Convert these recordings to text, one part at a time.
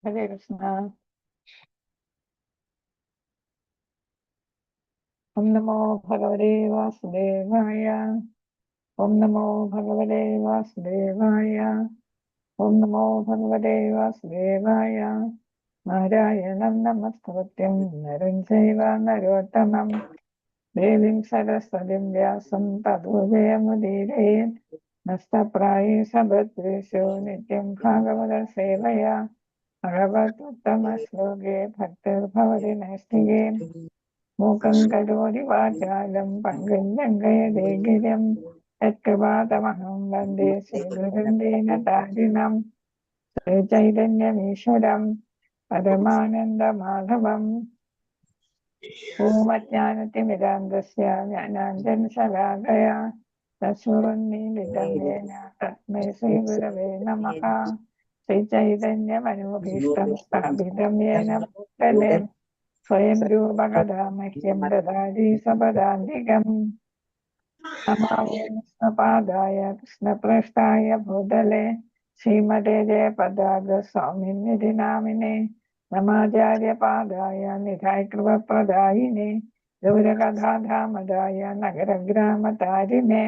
ഹരേ കൃഷ്ണ. ഓം നമോ ഭഗവതേ വാസുദേവായ. ഓം നമോ ഭഗവതേ വാസുദേവായ. ഓം നമോ ഭഗവതേ വാസുദേവായ. നാരായണം നമസ്കൃത്യം നരം ചൈവ നരോത്തമം ദേവീം സരസ്വതിം വ്യാസം തतो ജയമുദീരയേത്. നസ്തപ്രായേഷ ഭദ്രേഷു നിത്യം ഭാഗവത സേവയാ ഭഗവത്യുത്തമശ്ലോകേ ഭക്തിർഭവതി നൈഷ്ഠികേ. മൂകം കരോതി വാചാലം പങ്കജം ലംഘയതേ ഗിരിം യത്കൃപാതമഹം വന്ദേ ശ്രീഗുരും ദീനതാരിണം ശ്രീചൈതന്യമീശ്വരം പരമാനന്ദമാധവം. ഓമജ്ഞാനതിമിരാന്ധസ്യ ജ്ഞാനാഞ്ജനശലാകയാ ചക്ഷുരുന്മീലിതം യേന തസ്മൈ ശ്രീഗുരവേ നമഃ. ശ്രീചൈതന്യമനോഭീഷ്ടം സ്ഥാപിതം യേന ഭൂതലേ സ്വയം രൂപകഥാ മഹ്യം ദദാതി സപദാന്തികം. നമോ വിഷ്ണുപാദായ കൃഷ്ണപ്രേഷ്ഠായ ഭൂതലേ ശ്രീമതേ ജയപതാക സ്വാമിനിധി നാമിനെ. നമാചാര്യപാദായ നിധായകൃപപ്രദായിനെ ഗൗരകഥാധാമദായ നഗരഗ്രാമതാരിണേ.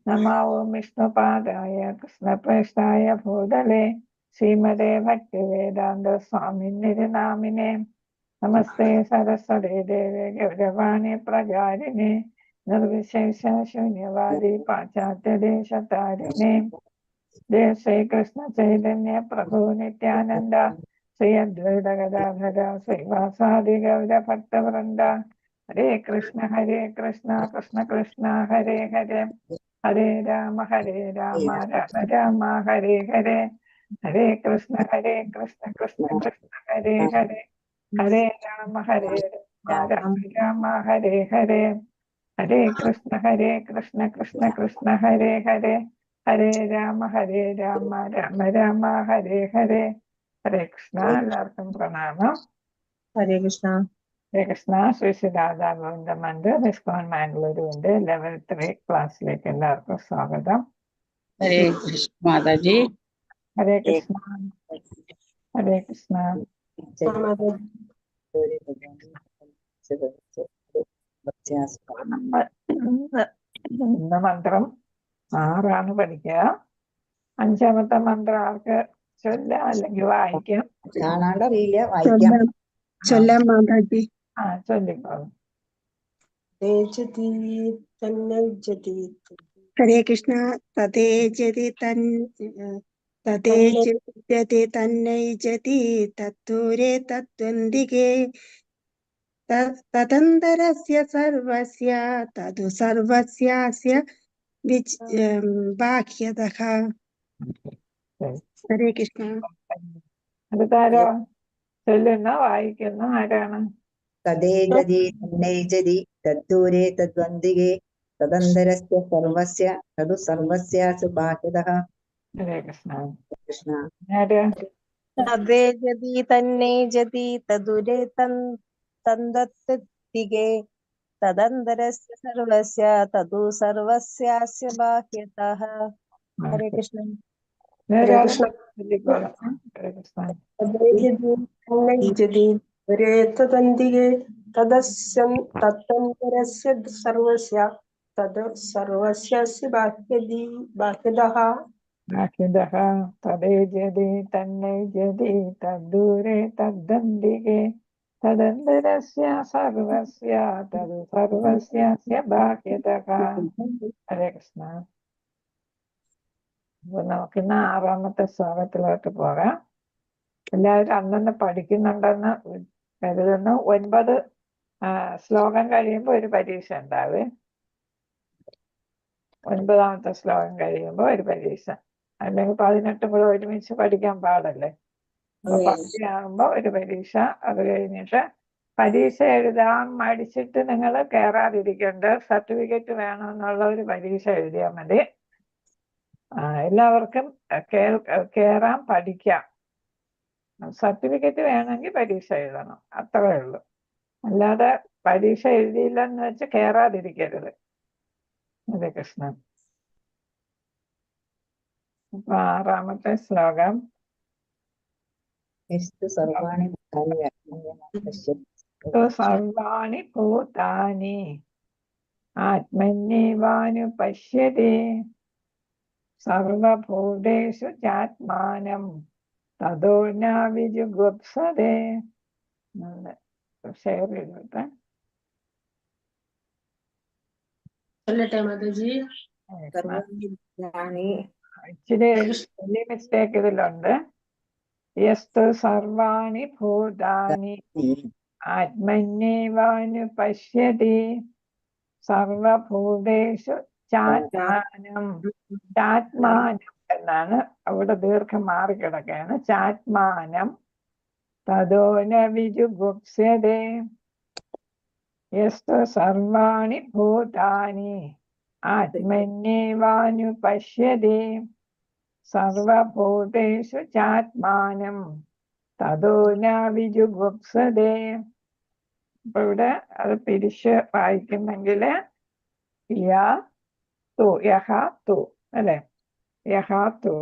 നമോ വിഷ്ണുപാദായ കൃഷ്ണപ്രേഷ്ഠായ ഭൂതലേ ശ്രീമതേ ഭക്തിവേദാന്ത സ്വാമിനിധി നാമിനെ. നമസ്തേ സരസ്വതേ ദേവേ ഗൗരവാണി പ്രചാരിണേ നിർവിശേഷ ശൂന്യവാദി പാശ്ചാത്യദേശതാരിണേ. ജയ ശ്രീകൃഷ്ണ ചൈതന്യ പ്രഭു നിത്യാനന്ദ ശ്രീ അദ്വൈത ഗദാധര ശ്രീവാസാദി ഗൗര ഭക്തവൃന്ദ. ഹരേ കൃഷ്ണ കൃഷ്ണ കൃഷ്ണ ഹരേ ഹരേ ഹരേ രാമ രാമ രാമ ഹരേ ഹരേ. ഹരേ കൃഷ്ണ കൃഷ്ണ കൃഷ്ണ ഹരേ ഹരേ ഹരേ രാമ രാമ രാമ ഹരേ ഹരേ. ഹരേ കൃഷ്ണ കൃഷ്ണ കൃഷ്ണ ഹരേ ഹരേ ഹരേ രാമ രാമ രാമ ഹരേ ഹരേ. ഹരേ കൃഷ്ണ. എല്ലാവർക്കും പ്രണാമം. ഹരേ കൃഷ്ണ. ഹരേ കൃഷ്ണ. ശ്രീ ശ്രീ രാധാ ഗോവിന്ദ മന്ദിർ ഇസ്കോൺ മാംഗ്ലൂരുവിന്റെ ലെവൽ 3 ക്ലാസ്സിലേക്ക് എല്ലാവർക്കും സ്വാഗതം. ഹരേ കൃഷ്ണ മാതാജി. ഹരേ കൃഷ്ണ. ഹരേ കൃഷ്ണ. ഇന്ന് മന്ത്രം 6 പഠിക്കുക. 5ാമത്തെ മന്ത്രം ആർക്ക് ചൊല്ലാം അല്ലെങ്കിൽ വായിക്കാം? കാണാണ്ടറിയില്ല, വായിക്കാം. ചൊല്ലാം മാതാജി. ചൊല്ലിക്കോളും. ഹരേ കൃഷ്ണ. തതേജതി തന്നൈജതി തത്തൂരേ തദ്വന്ദികേ തദന്തരസ്യ സർവസ്യ തദു സർവസ്യാസ്യ ബാഹ്യതഃ. ഹരേ കൃഷ്ണ. അടുത്താരോ ചൊല്ലുന്ന വായിക്കുന്ന ആരാണ്? തദേജതി തന്നൈജതി തദ്ദൂരേ തദ്വന്ദികേ തദന്തരസ്യ സർവസ്യ തദു സർവസ്യാസു ബാഹ്യതഃ. ഹരേ കൃഷ്ണ. കൃഷ്ണ. ആര്? തദ്ദേജതി തന്നൈജതി തദുരേ തദ്വന്ദികേ തദന്തരസ്യ സർവസ്യ തദു സർവസ്യാസ്യ ബാഹ്യതഃ. ഹരേ കൃഷ്ണ. ചൊല്ലിക്കോളും. ഹരേ കൃഷ്ണ. തദന്തികേ തദന്തരസ്യ സർവസ്യ തദ് സർവസ്യസ്യ ബാഹ്യതഃ. ബാഹ്യതഃ. തദേജതി തന്നൈജതി തദ്ദൂരേ തദ്വന്ദികേ തദന്തരസ്യ സർവസ്യ തദു സർവസ്യാസ്യ ബാഹ്യതഃ. ഹരേ കൃഷ്ണ. അപ്പൊ നമുക്കിന്ന് 6ാമത്തെ ശ്ലോകത്തിലോട്ട് പോകാം. എല്ലാവരും അന്നന്ന് പഠിക്കുന്നുണ്ടെന്ന് കരുതുന്നു. 9 ശ്ലോകം കഴിയുമ്പോൾ ഒരു പരീക്ഷ ഉണ്ടാവേ. 9ാമത്തെ ശ്ലോകം കഴിയുമ്പോൾ ഒരു പരീക്ഷ. അല്ലെങ്കിൽ 18 കൂടെ ഒരുമിച്ച് പഠിക്കാൻ പാടല്ലേ. അപ്പൊ പകുതിയാകുമ്പോ ഒരു പരീക്ഷ. അത് കഴിഞ്ഞിട്ട് പരീക്ഷ എഴുതാൻ മടിച്ചിട്ട് നിങ്ങൾ കയറാതിരിക്കേണ്ട. സർട്ടിഫിക്കറ്റ് വേണമെന്നുള്ള ഒരു പരീക്ഷ എഴുതിയാൽ മതി. എല്ലാവർക്കും കയറാൻ പഠിക്കാം. സർട്ടിഫിക്കറ്റ് വേണമെങ്കിൽ പരീക്ഷ എഴുതണം, അത്രേ ഉള്ളൂ. അല്ലാതെ പരീക്ഷ എഴുതിയില്ലെന്ന് വെച്ച് കയറാതിരിക്കരുത്. ഹരേ കൃഷ്ണൻ. അപ്പൊ 6ാമത്തെ ശ്ലോകം. യസ്തു സർവാണി ഭൂതാനി ആത്മന്യമാ പശ്യതി സർവാണി ഭൂതാനി ആത്മന്യേവാനുപശ്യതി സർവഭൂതേഷു ചാത്മാനം തതോ ന വിജുഗുപ്സതേ. ഷെയർ ചെയ്തോട്ടെ. ചൊല്ലട്ടെ മാതാജി. സർവാണി ഭൂതാനി ഇച്ചിരി വലിയ മിസ്റ്റേക്ക് ഇതിലുണ്ട്. യസ്തു സർവാണി ഭൂതാനി ആത്മന്യേവാനുപശ്യതി സർവഭൂതേഷു ചാത്മാനം. ചാത്മാനം എന്നാണ് അവിടെ ദീർഘം മാറിക്കിടക്കുകയാണ്. ചാത്മാനം തതോ ന വിജുഗുപ്സ്യതേ. യസ്തു സർവാണി ഭൂതാനി ആത്മന്യേവാനുപശ്യതി സർവഭൂതേഷു ചാത്മാനം തതോ ന വിജുഗുപ്സതേ. അപ്പൊ ഇവിടെ അത് പിരിച്ച് വായിക്കുന്നെങ്കിൽ യഹ തു അല്ലെ, യഹ തു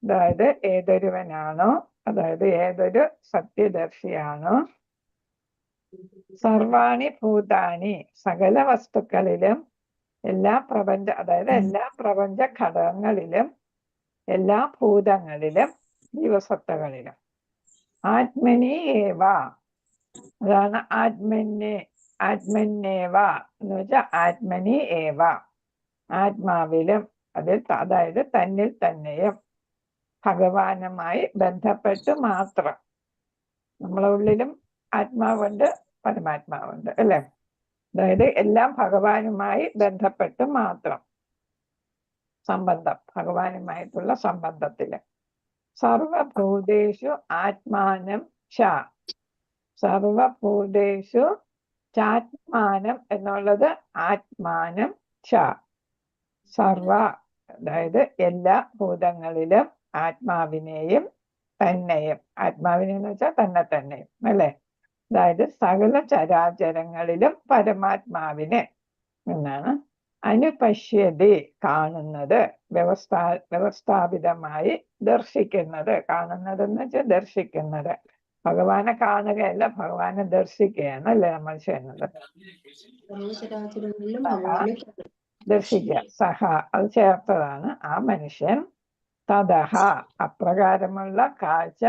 അതായത് ഏതൊരുവനാണോ, അതായത് ഏതൊരു സത്യദർശിയാണോ, സർവാണി ഭൂതാനി സകല വസ്തുക്കളിലും, എല്ലാ പ്രപഞ്ച അതായത് എല്ലാ പ്രപഞ്ച ഘടകങ്ങളിലും, എല്ലാ ഭൂതങ്ങളിലും, ജീവസത്തകളിലും, ആത്മനി ഏവ അതാണ് ആത്മന്യേവ എന്ന് വെച്ചാൽ ആത്മനി ഏവ ആത്മാവിലും, അതിൽ അതായത് തന്നിൽ തന്നെയും ഭഗവാനുമായി ബന്ധപ്പെട്ട് മാത്രം. നമ്മളെ ഉള്ളിലും ആത്മാവുണ്ട്, പരമാത്മാവുണ്ട് അല്ലെ. അതായത് എല്ലാം ഭഗവാനുമായി ബന്ധപ്പെട്ട് മാത്രം സംബന്ധം, ഭഗവാനുമായിട്ടുള്ള സംബന്ധത്തില്. സർവഭൂതേഷു ആത്മാനം ച, സർവഭൂതേഷു ചാത്മാനം എന്നുള്ളത് ആത്മാനം ച, സർവ അതായത് എല്ലാ ഭൂതങ്ങളിലും ആത്മാവിനെയും തന്നെയും, ആത്മാവിനെന്ന് വെച്ചാൽ തന്നെ തന്നെയും അല്ലെ. അതായത് സകല ചരാചരങ്ങളിലും പരമാത്മാവിനെ എന്നാണ്. അനുപശ്യതി കാണുന്നത്, വ്യവസ്ഥാപിതമായി ദർശിക്കുന്നത്. കാണുന്നത് എന്ന് വെച്ചാൽ ദർശിക്കുന്നത്. ഭഗവാനെ കാണുകയല്ല, ഭഗവാനെ ദർശിക്കുകയാണ് അല്ലേ നമ്മൾ ചെയ്യുന്നത്. സർവചരാചരങ്ങളിലും ഭഗവാനെ ദർശിക്കുക, സഹ അത് ചേർത്തതാണ്. ആ മനുഷ്യൻ തതഹ അപ്രകാരമുള്ള കാഴ്ച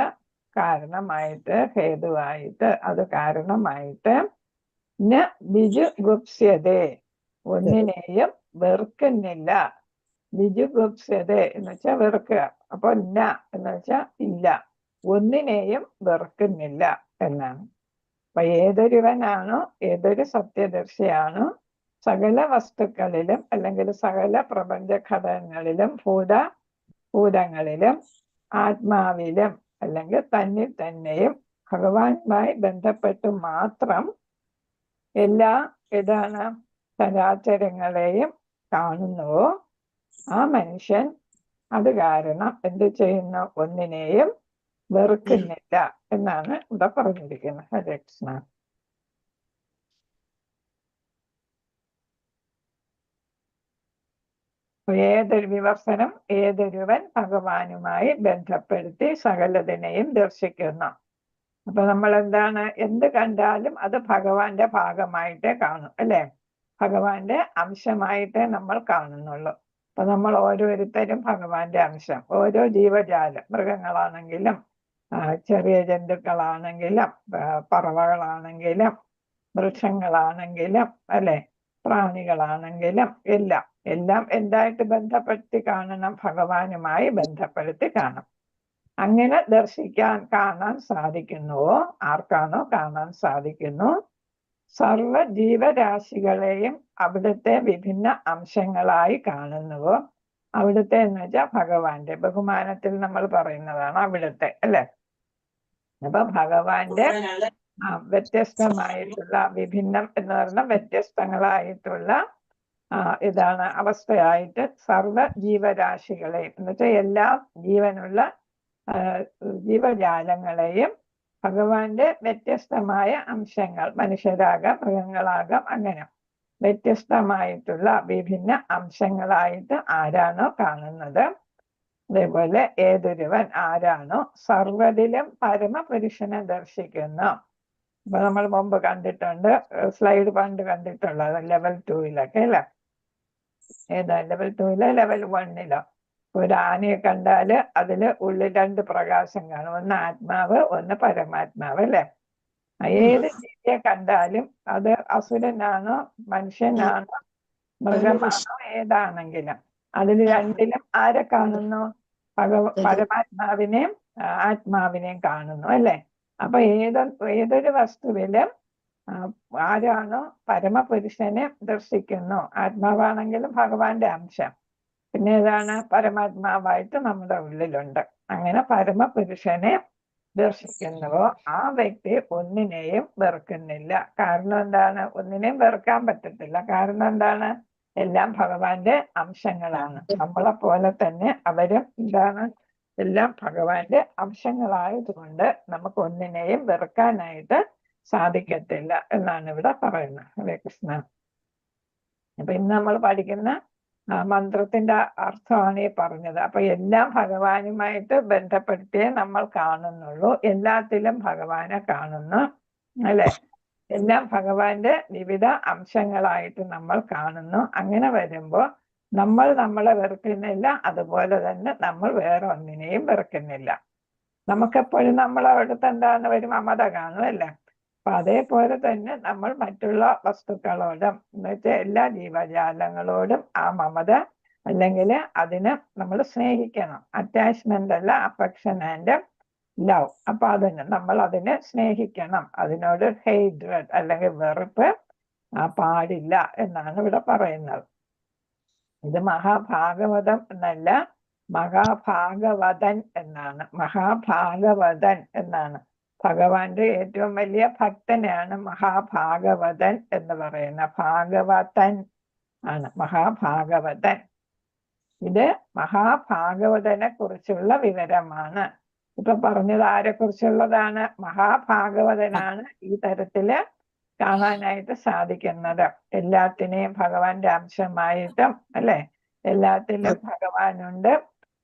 കാരണമായിട്ട്, ഹേതുവായിട്ട്, അത് കാരണമായിട്ട് ന ബിജുഗുപ്സ്യതേ ഒന്നിനെയും വെറുക്കുന്നില്ല. ബിജുഗുപ്സ്യത എന്ന് വെച്ചാൽ വെറുക്കുക. അപ്പൊ ന എന്ന് വെച്ചാൽ ഇല്ല, ഒന്നിനെയും വെറുക്കുന്നില്ല എന്നാണ്. അപ്പൊ ഏതൊരുവനാണോ, ഏതൊരു സത്യദർശിയാണോ സകല വസ്തുക്കളിലും അല്ലെങ്കിൽ സകല പ്രപഞ്ച ഘടകങ്ങളിലും, ഭൂതങ്ങളിലും, ആത്മാവിലും അല്ലെങ്കിൽ തന്നിൽ തന്നെയും ഭഗവാനുമായി ബന്ധപ്പെട്ട് മാത്രം എല്ലാ ചരാചരങ്ങളെയും കാണുന്നുവോ, ആ മനുഷ്യൻ അത് കാരണം എന്ത് ചെയ്യുന്നു, ഒന്നിനെയും വെറുക്കുന്നില്ല എന്നാണ് ഇവിടെ പറഞ്ഞിരിക്കുന്നത്. ഹരേ കൃഷ്ണ. വിവർത്തനം ഏതൊരുവൻ ഭഗവാനുമായി ബന്ധപ്പെടുത്തി സകലതിനെയും ദർശിക്കുന്നു. അപ്പൊ നമ്മൾ എന്താണ്, എന്ത് കണ്ടാലും അത് ഭഗവാന്റെ ഭാഗമായിട്ടേ കാണും അല്ലെ, ഭഗവാന്റെ അംശമായിട്ടേ നമ്മൾ കാണുന്നുള്ളൂ. അപ്പൊ നമ്മൾ ഓരോരുത്തരും ഭഗവാന്റെ അംശം. ഓരോ ജീവജാലം, മൃഗങ്ങളാണെങ്കിലും ചെറിയ ജന്തുക്കളാണെങ്കിലും പറവകളാണെങ്കിലും വൃക്ഷങ്ങളാണെങ്കിലും അല്ലെ, പ്രാണികളാണെങ്കിലും എല്ലാം എന്തായിട്ട് ബന്ധപ്പെടുത്തി കാണണം, ഭഗവാനുമായി ബന്ധപ്പെടുത്തി കാണും. അങ്ങനെ കാണാൻ സാധിക്കുന്നുവോ, ആർക്കാണോ കാണാൻ സാധിക്കുന്നു, സർവ ജീവരാശികളെയും അവിടുത്തെ വിഭിന്ന അംശങ്ങളായി കാണുന്നുവോ, അവിടുത്തെ എന്ന് വെച്ചാൽ ഭഗവാന്റെ ബഹുമാനത്തിൽ നമ്മൾ പറയുന്നതാണ് അവിടുത്തെ അല്ലെ. അപ്പൊ ഭഗവാന്റെ വ്യത്യസ്തമായിട്ടുള്ള, വിഭിന്നം എന്ന് പറഞ്ഞാൽ വ്യത്യസ്തങ്ങളായിട്ടുള്ള ഇതാണ് അവസ്ഥയായിട്ട് സർവ ജീവരാശികളെയും എന്ന് വെച്ചാൽ എല്ലാ ജീവനുള്ള ജീവജാലങ്ങളെയും ഭഗവാന്റെ വ്യത്യസ്തമായ അംശങ്ങൾ, മനുഷ്യരാകാം, മൃഗങ്ങളാകാം, അങ്ങനെ വ്യത്യസ്തമായിട്ടുള്ള വിഭിന്ന അംശങ്ങളായിട്ട് ആരാണോ കാണുന്നത്, അതേപോലെ ഏതൊരുവൻ ആരാണോ സർവ്വതിലും പരമപുരുഷനെ ദർശിക്കുന്നു. അപ്പൊ നമ്മൾ മുമ്പ് കണ്ടിട്ടുണ്ട്, സ്ലൈഡ് പണ്ട് കണ്ടിട്ടുള്ളത് ലെവൽ 2-ലൊക്കെ അല്ലേ. ഏതാ ലെവൽ 2-ലോ ലെവൽ 1-ലോ? ഒരു ആനയെ കണ്ടാല് അതില് ഉള്ളിൽ 2 പ്രകാശം കാണും, ഒന്ന് ആത്മാവ്, ഒന്ന് പരമാത്മാവ് അല്ലെ. ഏത് ജീവിയെ കണ്ടാലും അത് അസുരനാണോ മനുഷ്യനാണോ മൃഗമാണോ ഏതാണെങ്കിലും അതിൽ രണ്ടിലും ആരെ കാണുന്നു? പരമാത്മാവിനെയും ആത്മാവിനെയും കാണുന്നു അല്ലെ. അപ്പൊ ഏതൊരു വസ്തുവിലും ആരാണോ പരമപുരുഷനെ ദർശിക്കുന്നു, ആത്മാവാണെങ്കിലും ഭഗവാന്റെ അംശം, പിന്നെ ഏതാണ് പരമാത്മാവായിട്ട് നമ്മുടെ ഉള്ളിലുണ്ട്. അങ്ങനെ പരമപുരുഷനെ ദർശിക്കുന്നുവോ ആ വ്യക്തി ഒന്നിനെയും വെറുക്കുന്നില്ല. കാരണം എന്താണ്? ഒന്നിനെയും വെറുക്കാൻ പറ്റത്തില്ല. കാരണം എന്താണ്? എല്ലാം ഭഗവാന്റെ അംശങ്ങളാണ്. നമ്മളെ പോലെ തന്നെ അവരും എന്താണ്? എല്ലാം ഭഗവാന്റെ അംശങ്ങളായതുകൊണ്ട് നമുക്ക് ഒന്നിനെയും വെറുക്കാനായിട്ട് സാധിക്കത്തില്ല എന്നാണ് ഇവിടെ പറയുന്നത്. ഹരേ കൃഷ്ണ. അപ്പൊ ഇന്ന് നമ്മൾ പഠിക്കുന്ന മന്ത്രത്തിന്റെ അർത്ഥമാണ് ഈ പറഞ്ഞത്. അപ്പൊ എല്ലാം ഭഗവാനുമായിട്ട് ബന്ധപ്പെടുത്തിയേ നമ്മൾ കാണുന്നുള്ളൂ. എല്ലാത്തിലും ഭഗവാനെ കാണുന്നു അല്ലെ. എല്ലാം ഭഗവാന്റെ വിവിധ അംശങ്ങളായിട്ട് നമ്മൾ കാണുന്നു. അങ്ങനെ വരുമ്പോ നമ്മൾ നമ്മളെ വെറുക്കുന്നില്ല, അതുപോലെ തന്നെ നമ്മൾ വേറെ ഒന്നിനെയും വെറുക്കുന്നില്ല. നമുക്കെപ്പോഴും നമ്മളവിടുത്തെ എന്താന്ന് വരും മമത കാണും അല്ലേ. അപ്പൊ അതേപോലെ തന്നെ നമ്മൾ മറ്റുള്ള വസ്തുക്കളോടും എന്ന് വെച്ചാൽ എല്ലാ ജീവജാലങ്ങളോടും ആ മമത അല്ലെങ്കിൽ അതിനെ നമ്മൾ സ്നേഹിക്കണം. അറ്റാച്ച്മെന്റ് അല്ല, അഫെക്ഷൻ ആൻഡ് ലവ്. അപ്പൊ അതിന് നമ്മൾ അതിനെ സ്നേഹിക്കണം. അതിനോട് ഹെയ്റ്റ്രഡ് അല്ലെങ്കിൽ വെറുപ്പ് പാടില്ല എന്നാണ് ഇവിടെ പറയുന്നത്. ഇത് മഹാഭാഗവതം എന്നല്ല, മഹാഭാഗവതൻ എന്നാണ്. മഹാഭാഗവതൻ എന്നാണ്. ഭഗവാന്റെ ഏറ്റവും വലിയ ഭക്തനാണ് മഹാഭാഗവതൻ എന്ന് പറയുന്ന. ഭാഗവതൻ ആണ് മഹാഭാഗവതൻ. ഇത് മഹാഭാഗവതനെ കുറിച്ചുള്ള വിവരമാണ്. ഇപ്പൊ പറഞ്ഞത് ആരെ കുറിച്ചുള്ളതാണ്? മഹാഭാഗവതനാണ് ഈ തരത്തില് കാണാനായിട്ട് സാധിക്കുന്നത്. എല്ലാത്തിനെയും ഭഗവാന്റെ അംശമായിട്ടും അല്ലെ, എല്ലാത്തിലും ഭഗവാനുണ്ട്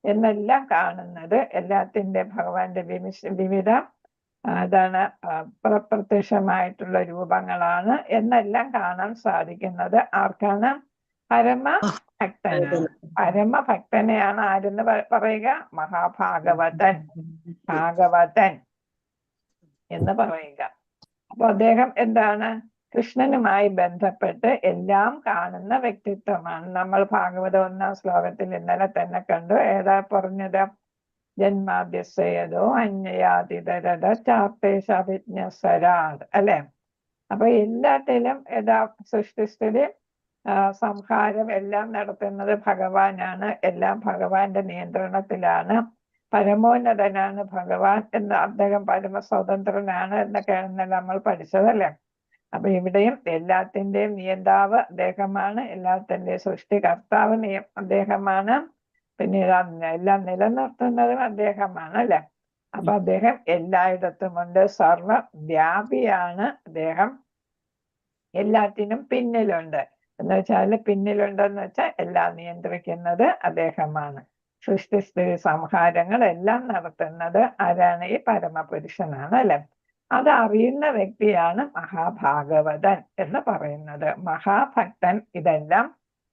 എന്നെല്ലാം കാണുന്നത്, എല്ലാത്തിന്റെ ഭഗവാന്റെ വിവിധ അതാണ് പ്രത്യക്ഷമായിട്ടുള്ള രൂപങ്ങളാണ് എന്നെല്ലാം കാണാൻ സാധിക്കുന്നത് ആർക്കാണ്? പരമഭക്തനാണ്. പരമഭക്തനെയാണ് ആരെന്ന് പറയുക? മഹാഭാഗവതൻ, ഭാഗവതൻ എന്ന് പറയുക. അപ്പൊ അദ്ദേഹം എന്താണ്? കൃഷ്ണനുമായി ബന്ധപ്പെട്ട് എല്ലാം കാണുന്ന വ്യക്തിത്വമാണ്. നമ്മൾ ഭാഗവത 1-ാം ശ്ലോകത്തിൽ ഇന്നലെ തന്നെ കണ്ടു. ഏതാ പറഞ്ഞത്? ജന്മാദ്യസേതോ അന്യയാതിതരത ചാർത്തേശാഭിജ്ഞസ്വരാത് അല്ലെ. അപ്പൊ എല്ലാത്തിലും ഏതാ? സൃഷ്ടിസ്ഥിതി സംഹാരം എല്ലാം നടത്തുന്നത് ഭഗവാനാണ്. എല്ലാം ഭഗവാന്റെ നിയന്ത്രണത്തിലാണ്. പരമോന്നതനാണ് ഭഗവാൻ എന്ന്, അദ്ദേഹം പരമസ്വതന്ത്രനാണ് എന്നൊക്കെയാണ് നമ്മൾ പഠിച്ചതല്ലേ. അപ്പൊ ഇവിടെയും എല്ലാത്തിന്റെയും നിയന്താവ് അദ്ദേഹമാണ്, എല്ലാത്തിന്റെയും സൃഷ്ടികർത്താവ് അദ്ദേഹമാണ്, പിന്നെ എല്ലാം നിലനിർത്തുന്നതും അദ്ദേഹമാണ് അല്ലെ. അപ്പൊ അദ്ദേഹം എല്ലായിടത്തുമുണ്ട്, സർവവ്യാപിയാണ് അദ്ദേഹം. എല്ലാത്തിനും പിന്നിലുണ്ട് എന്ന് വെച്ചാൽ, പിന്നിലുണ്ടെന്ന് വെച്ചാൽ എല്ലാം നിയന്ത്രിക്കുന്നത് അദ്ദേഹമാണ്. സൃഷ്ടിസ്ഥിതി സംഹാരങ്ങൾ എല്ലാം നടത്തുന്നത് ആരാണ്? ഈ പരമപുരുഷനാണ് അല്ലെ. അത് അറിയുന്ന വ്യക്തിയാണ് മഹാഭാഗവതൻ എന്ന് പറയുന്നത്. മഹാഭക്തൻ ഇതെല്ലാം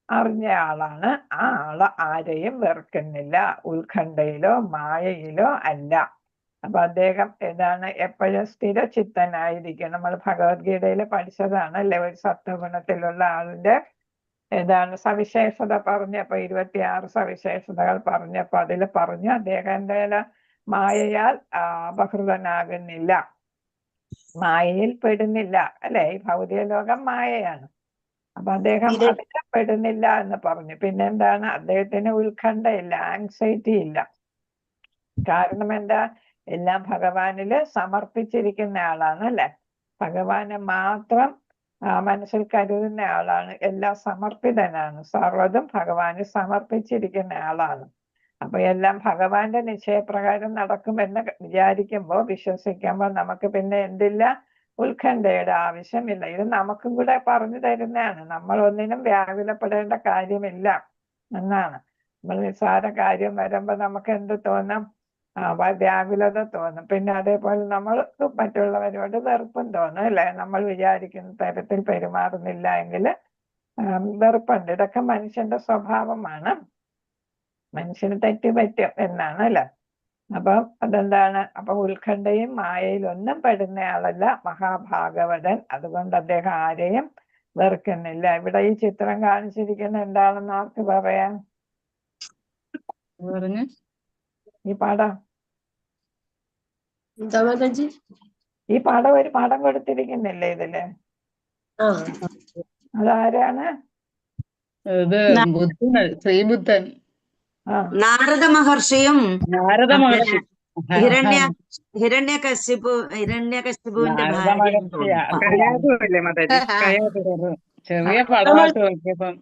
അറിഞ്ഞ ആളാണ്. ആ ആള് ആരെയും വെറുക്കുന്നില്ല, ഉത്കണ്ഠയിലോ മായയിലോ അല്ല. അപ്പൊ അദ്ദേഹം ഏതാണ്? എപ്പോഴും സ്ഥിരചിത്തനായിരിക്കും. നമ്മൾ ഭഗവത്ഗീതയിൽ പഠിച്ചതാണ് അല്ലെ. ഒരു സത്വഗുണത്തിലുള്ള ആളിന്റെ ഏതാണ് സവിശേഷത പറഞ്ഞപ്പോ 26 സവിശേഷതകൾ പറഞ്ഞപ്പോ അതിൽ പറഞ്ഞു അദ്ദേഹം എന്തായാലും മായയാൽ അപഹൃതനാകുന്നില്ല, മായയിൽ പെടുന്നില്ല അല്ലെ. ഈ ഭൗതിക ലോകം മായയാണ്. അപ്പൊ അദ്ദേഹം അതിൽ പെടുന്നില്ല എന്ന് പറഞ്ഞു. പിന്നെന്താണ്? അദ്ദേഹത്തിന് ഉത്കണ്ഠയില്ല, ആങ്സൈറ്റി ഇല്ല. കാരണം എന്താ? എല്ലാം ഭഗവാനില് സമർപ്പിച്ചിരിക്കുന്ന ആളാണ് അല്ലെ. ഭഗവാനെ മാത്രം മനസ്സിൽ കരുതുന്ന ആളാണ്. എല്ലാം സമർപ്പിതനാണ്. സർവ്വതും ഭഗവാന് സമർപ്പിച്ചിരിക്കുന്ന ആളാണ്. അപ്പൊ എല്ലാം ഭഗവാന്റെ നിശ്ചയപ്രകാരം നടക്കുമെന്ന് വിചാരിക്കുമ്പോൾ, വിശ്വസിക്കുമ്പോൾ നമുക്ക് പിന്നെ എന്തില്ല? ഉത്കണ്ഠയുടെ ആവശ്യമില്ല. ഇത് നമുക്കും കൂടെ പറഞ്ഞു തരുന്നതാണ്. നമ്മൾ ഒന്നിനും വ്യാകുലപ്പെടേണ്ട കാര്യമില്ല എന്നാണ്. നമ്മൾ നിസ്സാര കാര്യം വരുമ്പോ നമുക്ക് എന്ത് തോന്നും? വ്യാകുലത തോന്നും. പിന്നെ അതേപോലെ നമ്മൾ മറ്റുള്ളവരോട് വെറുപ്പും തോന്നും അല്ലെ? നമ്മൾ വിചാരിക്കുന്ന തരത്തിൽ പെരുമാറുന്നില്ല എങ്കിൽ വെറുപ്പുണ്ട്. ഇതൊക്കെ മനുഷ്യന്റെ സ്വഭാവമാണ്. മനുഷ്യന് തെറ്റ് പറ്റും എന്നാണ് അല്ലെ? അപ്പം അതെന്താണ്? അപ്പൊ ഉത്കണ്ഠയും മായയിലൊന്നും പെടുന്നയാളല്ല മഹാഭാഗവതൻ. അതുകൊണ്ട് അദ്ദേഹം ആരെയും വെറുക്കുന്നില്ല. ഇവിടെ ഈ ചിത്രം കാണിച്ചിരിക്കുന്ന എന്താണെന്ന് ആർക്ക് പറയാം? ഈ പടം എന്താ മാതാജി? ഈ പടം ഒരു പടം കൊടുത്തിരിക്കുന്നില്ലേ ഇതില്? ആ അതാരാണ്? ശ്രീബുദ്ധൻ, നാരദ മഹർഷിയും നാരദ മഹർഷി, ഹിരണ്യകശിപുവിന്റെ നാരദ ഭാര്യ മഹർഷിയാ. കയാതുവല്ലേ മാതാജി? കയാതു ചെറിയ പടമായിട്ട് നോക്കിയപ്പം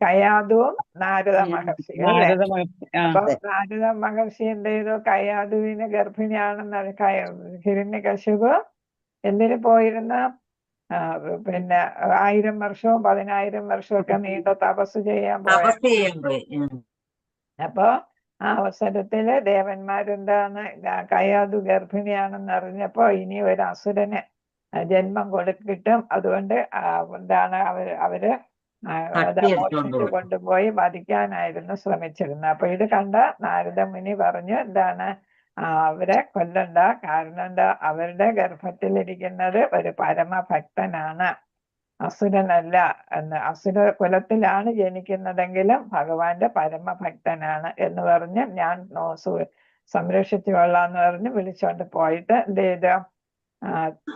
കയാതുവും നാരദ മഹർഷിയും അല്ലേ? നാരദ മഹർഷി. അപ്പൊ നാരദ മഹർഷി എന്ത് ചെയ്തു? കയാതുവിന് ഗർഭിണിയാണെന്ന് ഹിരണ്യകശിപു എന്തിനു പോയിരുന്ന? പിന്നെ 1000 വർഷവും 10000 വർഷവും ഒക്കെ നീണ്ട തപസ് ചെയ്യാൻ പോയി. അപ്പൊ ആ അവസരത്തില് ദേവന്മാരെന്താണ്, കയാതു ഗർഭിണിയാണെന്ന് അറിഞ്ഞപ്പോ ഇനി ഒരു അസുരന് ജന്മം കൊടുക്കിട്ടും, അതുകൊണ്ട് എന്താണ് അവര് മോഷ്ടിച്ചു കൊണ്ടുപോയി വധിക്കാനായിരുന്നു ശ്രമിച്ചിരുന്നത്. അപ്പൊ ഇത് കണ്ട നാരദ മുനി പറഞ്ഞു, എന്താണ്, അവരെ കൊല്ലണ്ട. കാരണം എന്താ? അവരുടെ ഗർഭത്തിലിരിക്കുന്നത് ഒരു പരമഭക്തനാണ്, അസുരനല്ല എന്ന്. അസുര കുലത്തിലാണ് ജനിക്കുന്നതെങ്കിലും ഭഗവാന്റെ പരമഭക്തനാണ് എന്ന് പറഞ്ഞ് ഞാൻ സംരക്ഷിച്ചു കൊള്ളാന്ന് പറഞ്ഞ് വിളിച്ചോണ്ട് പോയിട്ട് എന്ത് ചെയ്തു?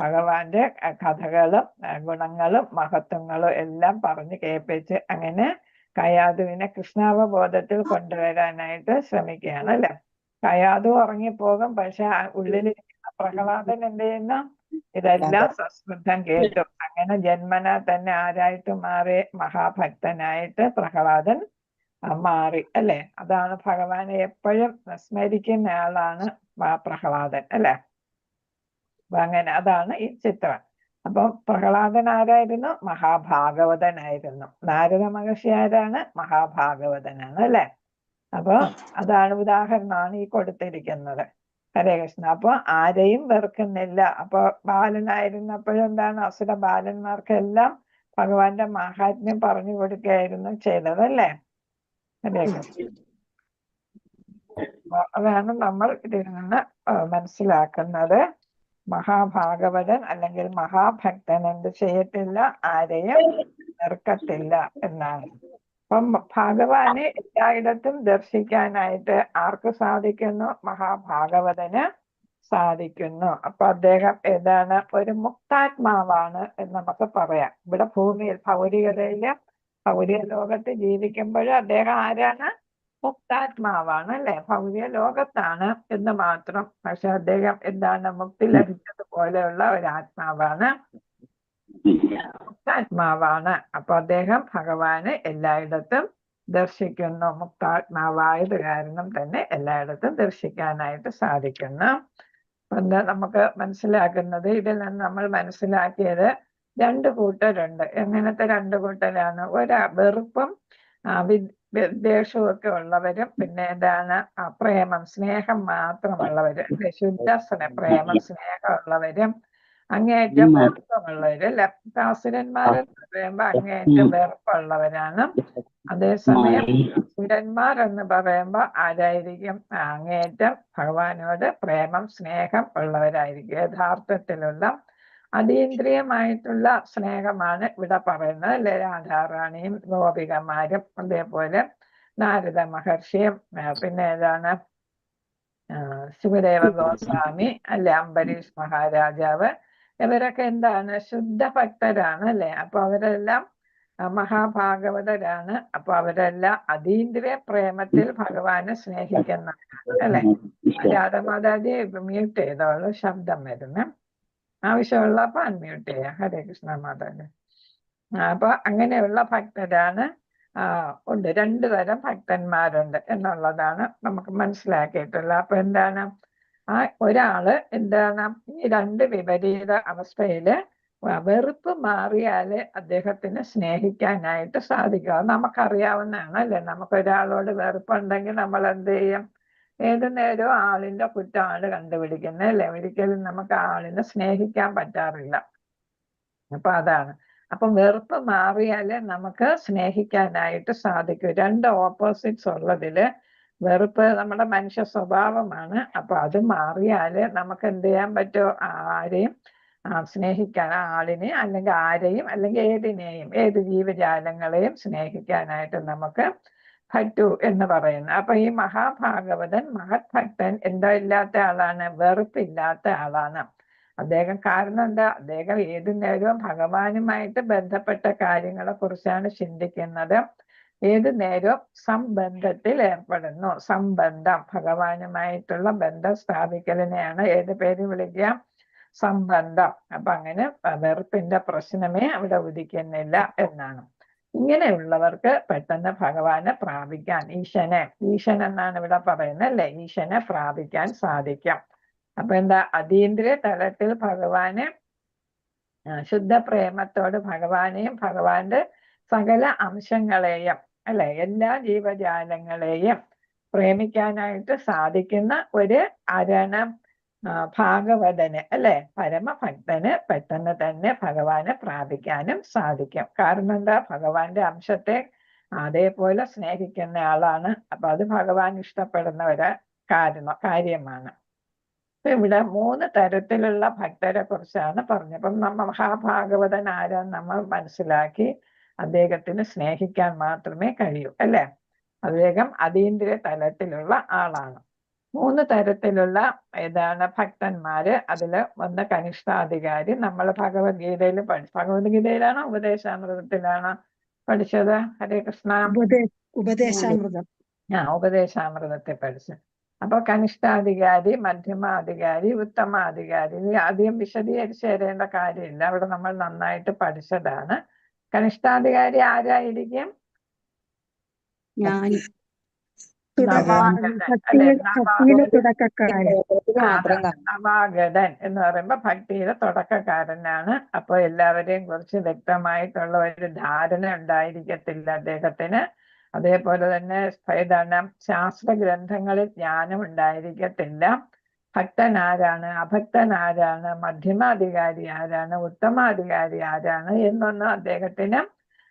ഭഗവാന്റെ കഥകളും ഗുണങ്ങളും മഹത്വങ്ങളും എല്ലാം പറഞ്ഞ് കേൾപ്പിച്ച് അങ്ങനെ കയാതുവിനെ കൃഷ്ണാവബോധത്തിൽ കൊണ്ടുവരാനായിട്ട് ശ്രമിക്കുകയാണ് അല്ലെ? കയാതു ഉറങ്ങിപ്പോകും. പക്ഷെ ഉള്ളിലിരിക്കുന്ന പ്രഹ്ലാദൻ എന്ത് ചെയ്യുന്നു? ഇതെല്ലാം സശ്രദ്ധം കേട്ടു. അങ്ങനെ ജന്മന തന്നെ ആരായിട്ട് മാറി? മഹാഭക്തനായിട്ട് പ്രഹ്ലാദൻ മാറി അല്ലെ? അതാണ് ഭഗവാനെ എപ്പോഴും സ്മരിക്കുന്ന ആളാണ് പ്രഹ്ലാദൻ അല്ലെ? അപ്പൊ അങ്ങനെ അതാണ് ഈ ചിത്രം. അപ്പൊ പ്രഹ്ലാദൻ ആരായിരുന്നു? മഹാഭാഗവതനായിരുന്നു. നാരദ മഹർഷി ആരാണ്? മഹാഭാഗവതനാണ് അല്ലെ? അപ്പൊ അതാണ് ഉദാഹരണമാണ് ഈ കൊടുത്തിരിക്കുന്നത്. ഹരേ കൃഷ്ണ. അപ്പൊ ആരെയും വെറുക്കുന്നില്ല. അപ്പൊ ബാലനായിരുന്നപ്പോഴെന്താണ്? അസുര ബാലന്മാർക്കെല്ലാം ഭഗവാന്റെ മാഹാത്മ്യം പറഞ്ഞു കൊടുക്കുകയായിരുന്നു ചെയ്തതല്ലേ? ഹരേ കൃഷ്ണ. അതാണ് നമ്മൾ ഇതിൽ നിന്ന് മനസ്സിലാക്കുന്നത്. മഹാഭാഗവതൻ അല്ലെങ്കിൽ മഹാഭക്തൻ എന്ത് ചെയ്യത്തില്ല? ആരെയും വെറുക്കത്തില്ല എന്നാണ്. അപ്പം ഭഗവാനെ എല്ലായിടത്തും ദർശിക്കാനായിട്ട് ആർക്ക് സാധിക്കുന്നു? മഹാഭാഗവതന് സാധിക്കുന്നു. അപ്പൊ അദ്ദേഹം ഏതാണ്? ഒരു മുക്താത്മാവാണ് എന്ന് നമുക്ക് പറയാം. ഇവിടെ ഭൂമിയിൽ ഭൗതിക ലോകത്ത് ജീവിക്കുമ്പോൾ അദ്ദേഹം ആരാണ്? മുക്താത്മാവാണ് അല്ലെ? ഭൗതിക ലോകത്താണ് എന്ന് മാത്രം. പക്ഷെ അദ്ദേഹം എന്താണ്? മുക്തി ലഭിച്ചതുപോലെയുള്ള ഒരു ആത്മാവാണ്, മുക്താത്മാവാണ്. അപ്പൊ അദ്ദേഹം ഭഗവാനെ എല്ലായിടത്തും ദർശിക്കുന്നു. മുക്താത്മാവായത് കാരണം തന്നെ എല്ലായിടത്തും ദർശിക്കാനായിട്ട് സാധിക്കുന്നു. എന്താ നമുക്ക് മനസ്സിലാക്കുന്നത്? ഇതിൽ നിന്ന് നമ്മൾ മനസ്സിലാക്കിയത് 2 കൂട്ടരുണ്ട്. എങ്ങനത്തെ 2 കൂട്ടരാണ്? വെറുപ്പും വിദ്വേഷവും ഒക്കെ ഉള്ളവരും, പിന്നെ എന്താണ് പ്രേമം സ്നേഹം മാത്രമുള്ളവരും, ശുദ്ധ പ്രേമം സ്നേഹം ഉള്ളവരും, അങ്ങേയറ്റം വെറുപ്പമുള്ളവരും അല്ലെ? അസുരന്മാരെന്ന് പറയുമ്പോ അങ്ങേയറ്റം വെറുപ്പുള്ളവരാണ്. അതേസമയം അസുരന്മാർ എന്ന് പറയുമ്പോ ആരായിരിക്കും? അങ്ങേയറ്റം ഭഗവാനോട് പ്രേമം സ്നേഹം ഉള്ളവരായിരിക്കും. യഥാർത്ഥത്തിലുള്ള അതീന്ദ്രിയമായിട്ടുള്ള സ്നേഹമാണ് ഇവിടെ പറയുന്നത് അല്ലെ? രാധാറാണിയും ഗോപികമാരും അതേപോലെ നാരദ മഹർഷിയും പിന്നെ ഏതാണ് സുഖദേവ ഗോസ്വാമി അല്ലെ? അംബരീഷ് മഹാരാജാവ്, ഇവരൊക്കെ എന്താണ്? ശുദ്ധ ഭക്തരാണ് അല്ലെ? അപ്പൊ അവരെല്ലാം മഹാഭാഗവതരാണ്. അപ്പൊ അവരെല്ലാം അതീന്ദ്രിയ പ്രേമത്തിൽ ഭഗവാനെ സ്നേഹിക്കുന്നവരാണ് അല്ലെ? രാധമാതാജി മ്യൂട്ട് ചെയ്തോളൂ, ശബ്ദം വരുന്നു. ആവശ്യമുള്ളപ്പോ അൺമ്യൂട്ട് ചെയ്യാം. ഹരേ കൃഷ്ണ മാതാജി. അപ്പൊ അങ്ങനെയുള്ള ഭക്തരാണ്. ഉണ്ട് 2 തരം ഭക്തന്മാരുണ്ട് എന്നുള്ളതാണ് നമുക്ക് മനസ്സിലാക്കിയിട്ടുള്ളത്. അപ്പൊ എന്താണ്? ഒരാള് എന്താണ്? ഈ 2 വിപരീത അവസ്ഥയില് വെറുപ്പ് മാറിയാലേ അദ്ദേഹത്തിന് സ്നേഹിക്കാനായിട്ട് സാധിക്കും. അത് നമുക്കറിയാവുന്നതാണ് അല്ലേ? നമുക്കൊരാളോട് വെറുപ്പുണ്ടെങ്കിൽ നമ്മൾ എന്ത് ചെയ്യും? ഏതു നേരവും ആളിന്റെ കുറ്റമാണ് കണ്ടുപിടിക്കുന്നത് അല്ലേ? ഒരിക്കലും നമുക്ക് ആളിനെ സ്നേഹിക്കാൻ പറ്റാറില്ല. അപ്പൊ അതാണ്. അപ്പൊ വെറുപ്പ് മാറിയാലേ നമുക്ക് സ്നേഹിക്കാനായിട്ട് സാധിക്കും. രണ്ട് ഓപ്പോസിറ്റ്സ് ഉള്ളതില് വെറുപ്പ് നമ്മുടെ മനുഷ്യ സ്വഭാവമാണ്. അപ്പൊ അത് മാറിയാല് നമുക്ക് എന്ത് ചെയ്യാൻ പറ്റുമോ? ആരെയും സ്നേഹിക്കാൻ, ആളിനെ അല്ലെങ്കിൽ ആരെയും അല്ലെങ്കിൽ ഏതിനെയും ഏത് ജീവജാലങ്ങളെയും സ്നേഹിക്കാനായിട്ട് നമുക്ക് പറ്റൂ എന്ന് പറയുന്നു. അപ്പൊ ഈ മഹാഭാഗവതൻ മഹത് ഭക്തൻ എന്താ ഇല്ലാത്ത ആളാണ്? വെറുപ്പില്ലാത്ത ആളാണ് അദ്ദേഹം. കാരണം എന്താ? അദ്ദേഹം ഏതു നേരവും ഭഗവാനുമായിട്ട് ബന്ധപ്പെട്ട കാര്യങ്ങളെ കുറിച്ചാണ് ചിന്തിക്കുന്നത്. ഏതു നേരവും സംബന്ധത്തിൽ ഏർപ്പെടുന്നു. സംബന്ധം, ഭഗവാനുമായിട്ടുള്ള ബന്ധം സ്ഥാപിക്കലിനെയാണ് ഏത് പേര് വിളിക്കുക? സംബന്ധം. അപ്പൊ അങ്ങനെ വെറുപ്പിന്റെ പ്രശ്നമേ അവിടെ ഉദിക്കുന്നില്ല എന്നാണ്. ഇങ്ങനെയുള്ളവർക്ക് പെട്ടെന്ന് ഭഗവാനെ പ്രാപിക്കാൻ, ഈശൻ എന്നാണ് ഇവിടെ പറയുന്നത് അല്ലെ? ഈശനെ പ്രാപിക്കാൻ സാധിക്കും. അപ്പൊ എന്താ? അതീന്ദ്രിയ തലത്തിൽ ഭഗവാനെ ശുദ്ധ പ്രേമത്തോട് ഭഗവാനെയും ഭഗവാന്റെ സകല അംശങ്ങളെയും അല്ലെ, എല്ലാ ജീവജാലങ്ങളെയും പ്രേമിക്കാനായിട്ട് സാധിക്കുന്ന ഒരു ഭാഗവതന് അല്ലെ, പരമഭക്തന് പെട്ടെന്ന് തന്നെ ഭഗവാനെ പ്രാപിക്കാനും സാധിക്കും. കാരണം എന്താ? ഭഗവാന്റെ അംശത്തെ അതേപോലെ സ്നേഹിക്കുന്ന ആളാണ്. അപ്പൊ അത് ഭഗവാൻ ഇഷ്ടപ്പെടുന്ന ഒരു കാര്യമാണ്. ഇവിടെ 3 തരത്തിലുള്ള ഭക്തരെ കുറിച്ചാണ് പറഞ്ഞത്. അപ്പം മഹാഭാഗവതൻ ആരാന്ന് നമ്മൾ മനസ്സിലാക്കി. അദ്ദേഹത്തിന് സ്നേഹിക്കാൻ മാത്രമേ കഴിയൂ അല്ലെ? അദ്ദേഹം അതീന്ദ്രിയ തലത്തിലുള്ള ആളാണ്. 3 തരത്തിലുള്ള ഭക്തന്മാര്. അതില് ഒന്ന് കനിഷ്ഠാധികാരി. നമ്മൾ ഭഗവത്ഗീതയിൽ ഭഗവത്ഗീതയിലാണോ ഉപദേശാമൃതത്തിലാണോ പഠിച്ചത്? ഹരേ കൃഷ്ണ. ഉപദേശാമൃതം. ഉപദേശാമൃതത്തെ പഠിച്ചു. അപ്പൊ കനിഷ്ഠാധികാരി, മധ്യമാധികാരി, ഉത്തമാധികാരി. അധികം വിശദീകരിച്ച് തരേണ്ട കാര്യമില്ല, അവിടെ നമ്മൾ നന്നായിട്ട് പഠിച്ചതാണ്. കനിഷ്ഠാധികാരി ആരായിരിക്കും? നവാഗതൻ എന്ന് പറയുമ്പോ ഭക്തിയുടെ തുടക്കക്കാരനാണ്. അപ്പൊ എല്ലാവരെയും കുറിച്ച് വ്യക്തമായിട്ടുള്ള ഒരു ധാരണ ഉണ്ടായിരിക്കത്തില്ല അദ്ദേഹത്തിന്. അതേപോലെ തന്നെ ശാസ്ത്ര ഗ്രന്ഥങ്ങളിൽ ജ്ഞാനം ഉണ്ടായിരിക്കത്തില്ല. ഭക്തൻ ആരാണ്, അഭക്തൻ ആരാണ്, മധ്യമാധികാരി ആരാണ്, ഉത്തമാധികാരി ആരാണ് എന്നൊന്നും അദ്ദേഹത്തിന്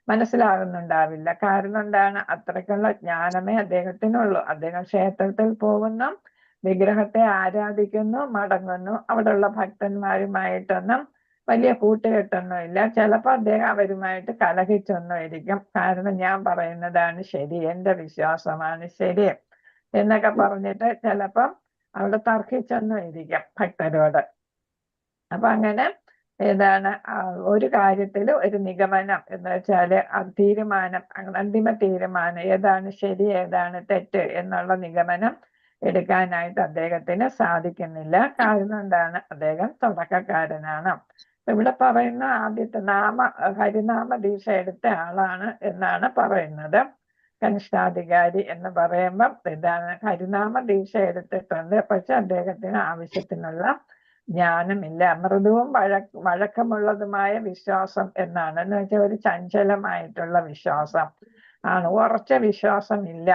മനസ്സിലാകുന്നുണ്ടാവില്ല. കാരണം എന്താണ്? അത്രയ്ക്കുള്ള ജ്ഞാനമേ അദ്ദേഹത്തിനുള്ളൂ. അദ്ദേഹം ക്ഷേത്രത്തിൽ പോകുന്നു, വിഗ്രഹത്തെ ആരാധിക്കുന്നു, മടങ്ങുന്നു. അവിടെയുള്ള ഭക്തന്മാരുമായിട്ടൊന്നും വലിയ കൂട്ടുകെട്ടൊന്നും ഇല്ല. ചിലപ്പോൾ അദ്ദേഹം അവരുമായിട്ട് കലഹിച്ചൊന്നും ഇരിക്കും. കാരണം ഞാൻ പറയുന്നതാണ് ശരി, എന്റെ വിശ്വാസമാണ് ശരി എന്നൊക്കെ പറഞ്ഞിട്ട് ചിലപ്പം അവിടെ തർക്കിച്ചൊന്നും ഇരിക്കും ഭക്തരോട്. അപ്പൊ അങ്ങനെ ഒരു കാര്യത്തിൽ ഒരു നിഗമനം എന്ന് വെച്ചാല് തീരുമാനം, അന്തിമ തീരുമാനം ഏതാണ് ശരി ഏതാണ് തെറ്റ് എന്നുള്ള നിഗമനം എടുക്കാനായിട്ട് അദ്ദേഹത്തിന് സാധിക്കുന്നില്ല. കാരണം എന്താണ്? അദ്ദേഹം തുടക്കക്കാരനാണ്. ഇവിടെ പറയുന്ന ആദ്യത്തെ ഹരിനാമ ദീക്ഷ എടുത്ത ആളാണ് എന്നാണ് പറയുന്നത്. കനിഷ്ഠാധികാരി എന്ന് പറയുമ്പം ഹരിനാമ ദീക്ഷ എടുത്തിട്ടുണ്ട്, പക്ഷെ അദ്ദേഹത്തിന് ആവശ്യത്തിനുള്ള ജ്ഞാനമില്ല. മൃദുവും വഴക്കമുള്ളതുമായ വിശ്വാസം എന്നാണ്. എന്ന് വെച്ചാൽ ഒരു ചഞ്ചലമായിട്ടുള്ള വിശ്വാസം ആണ്, ഉറച്ച വിശ്വാസം ഇല്ല.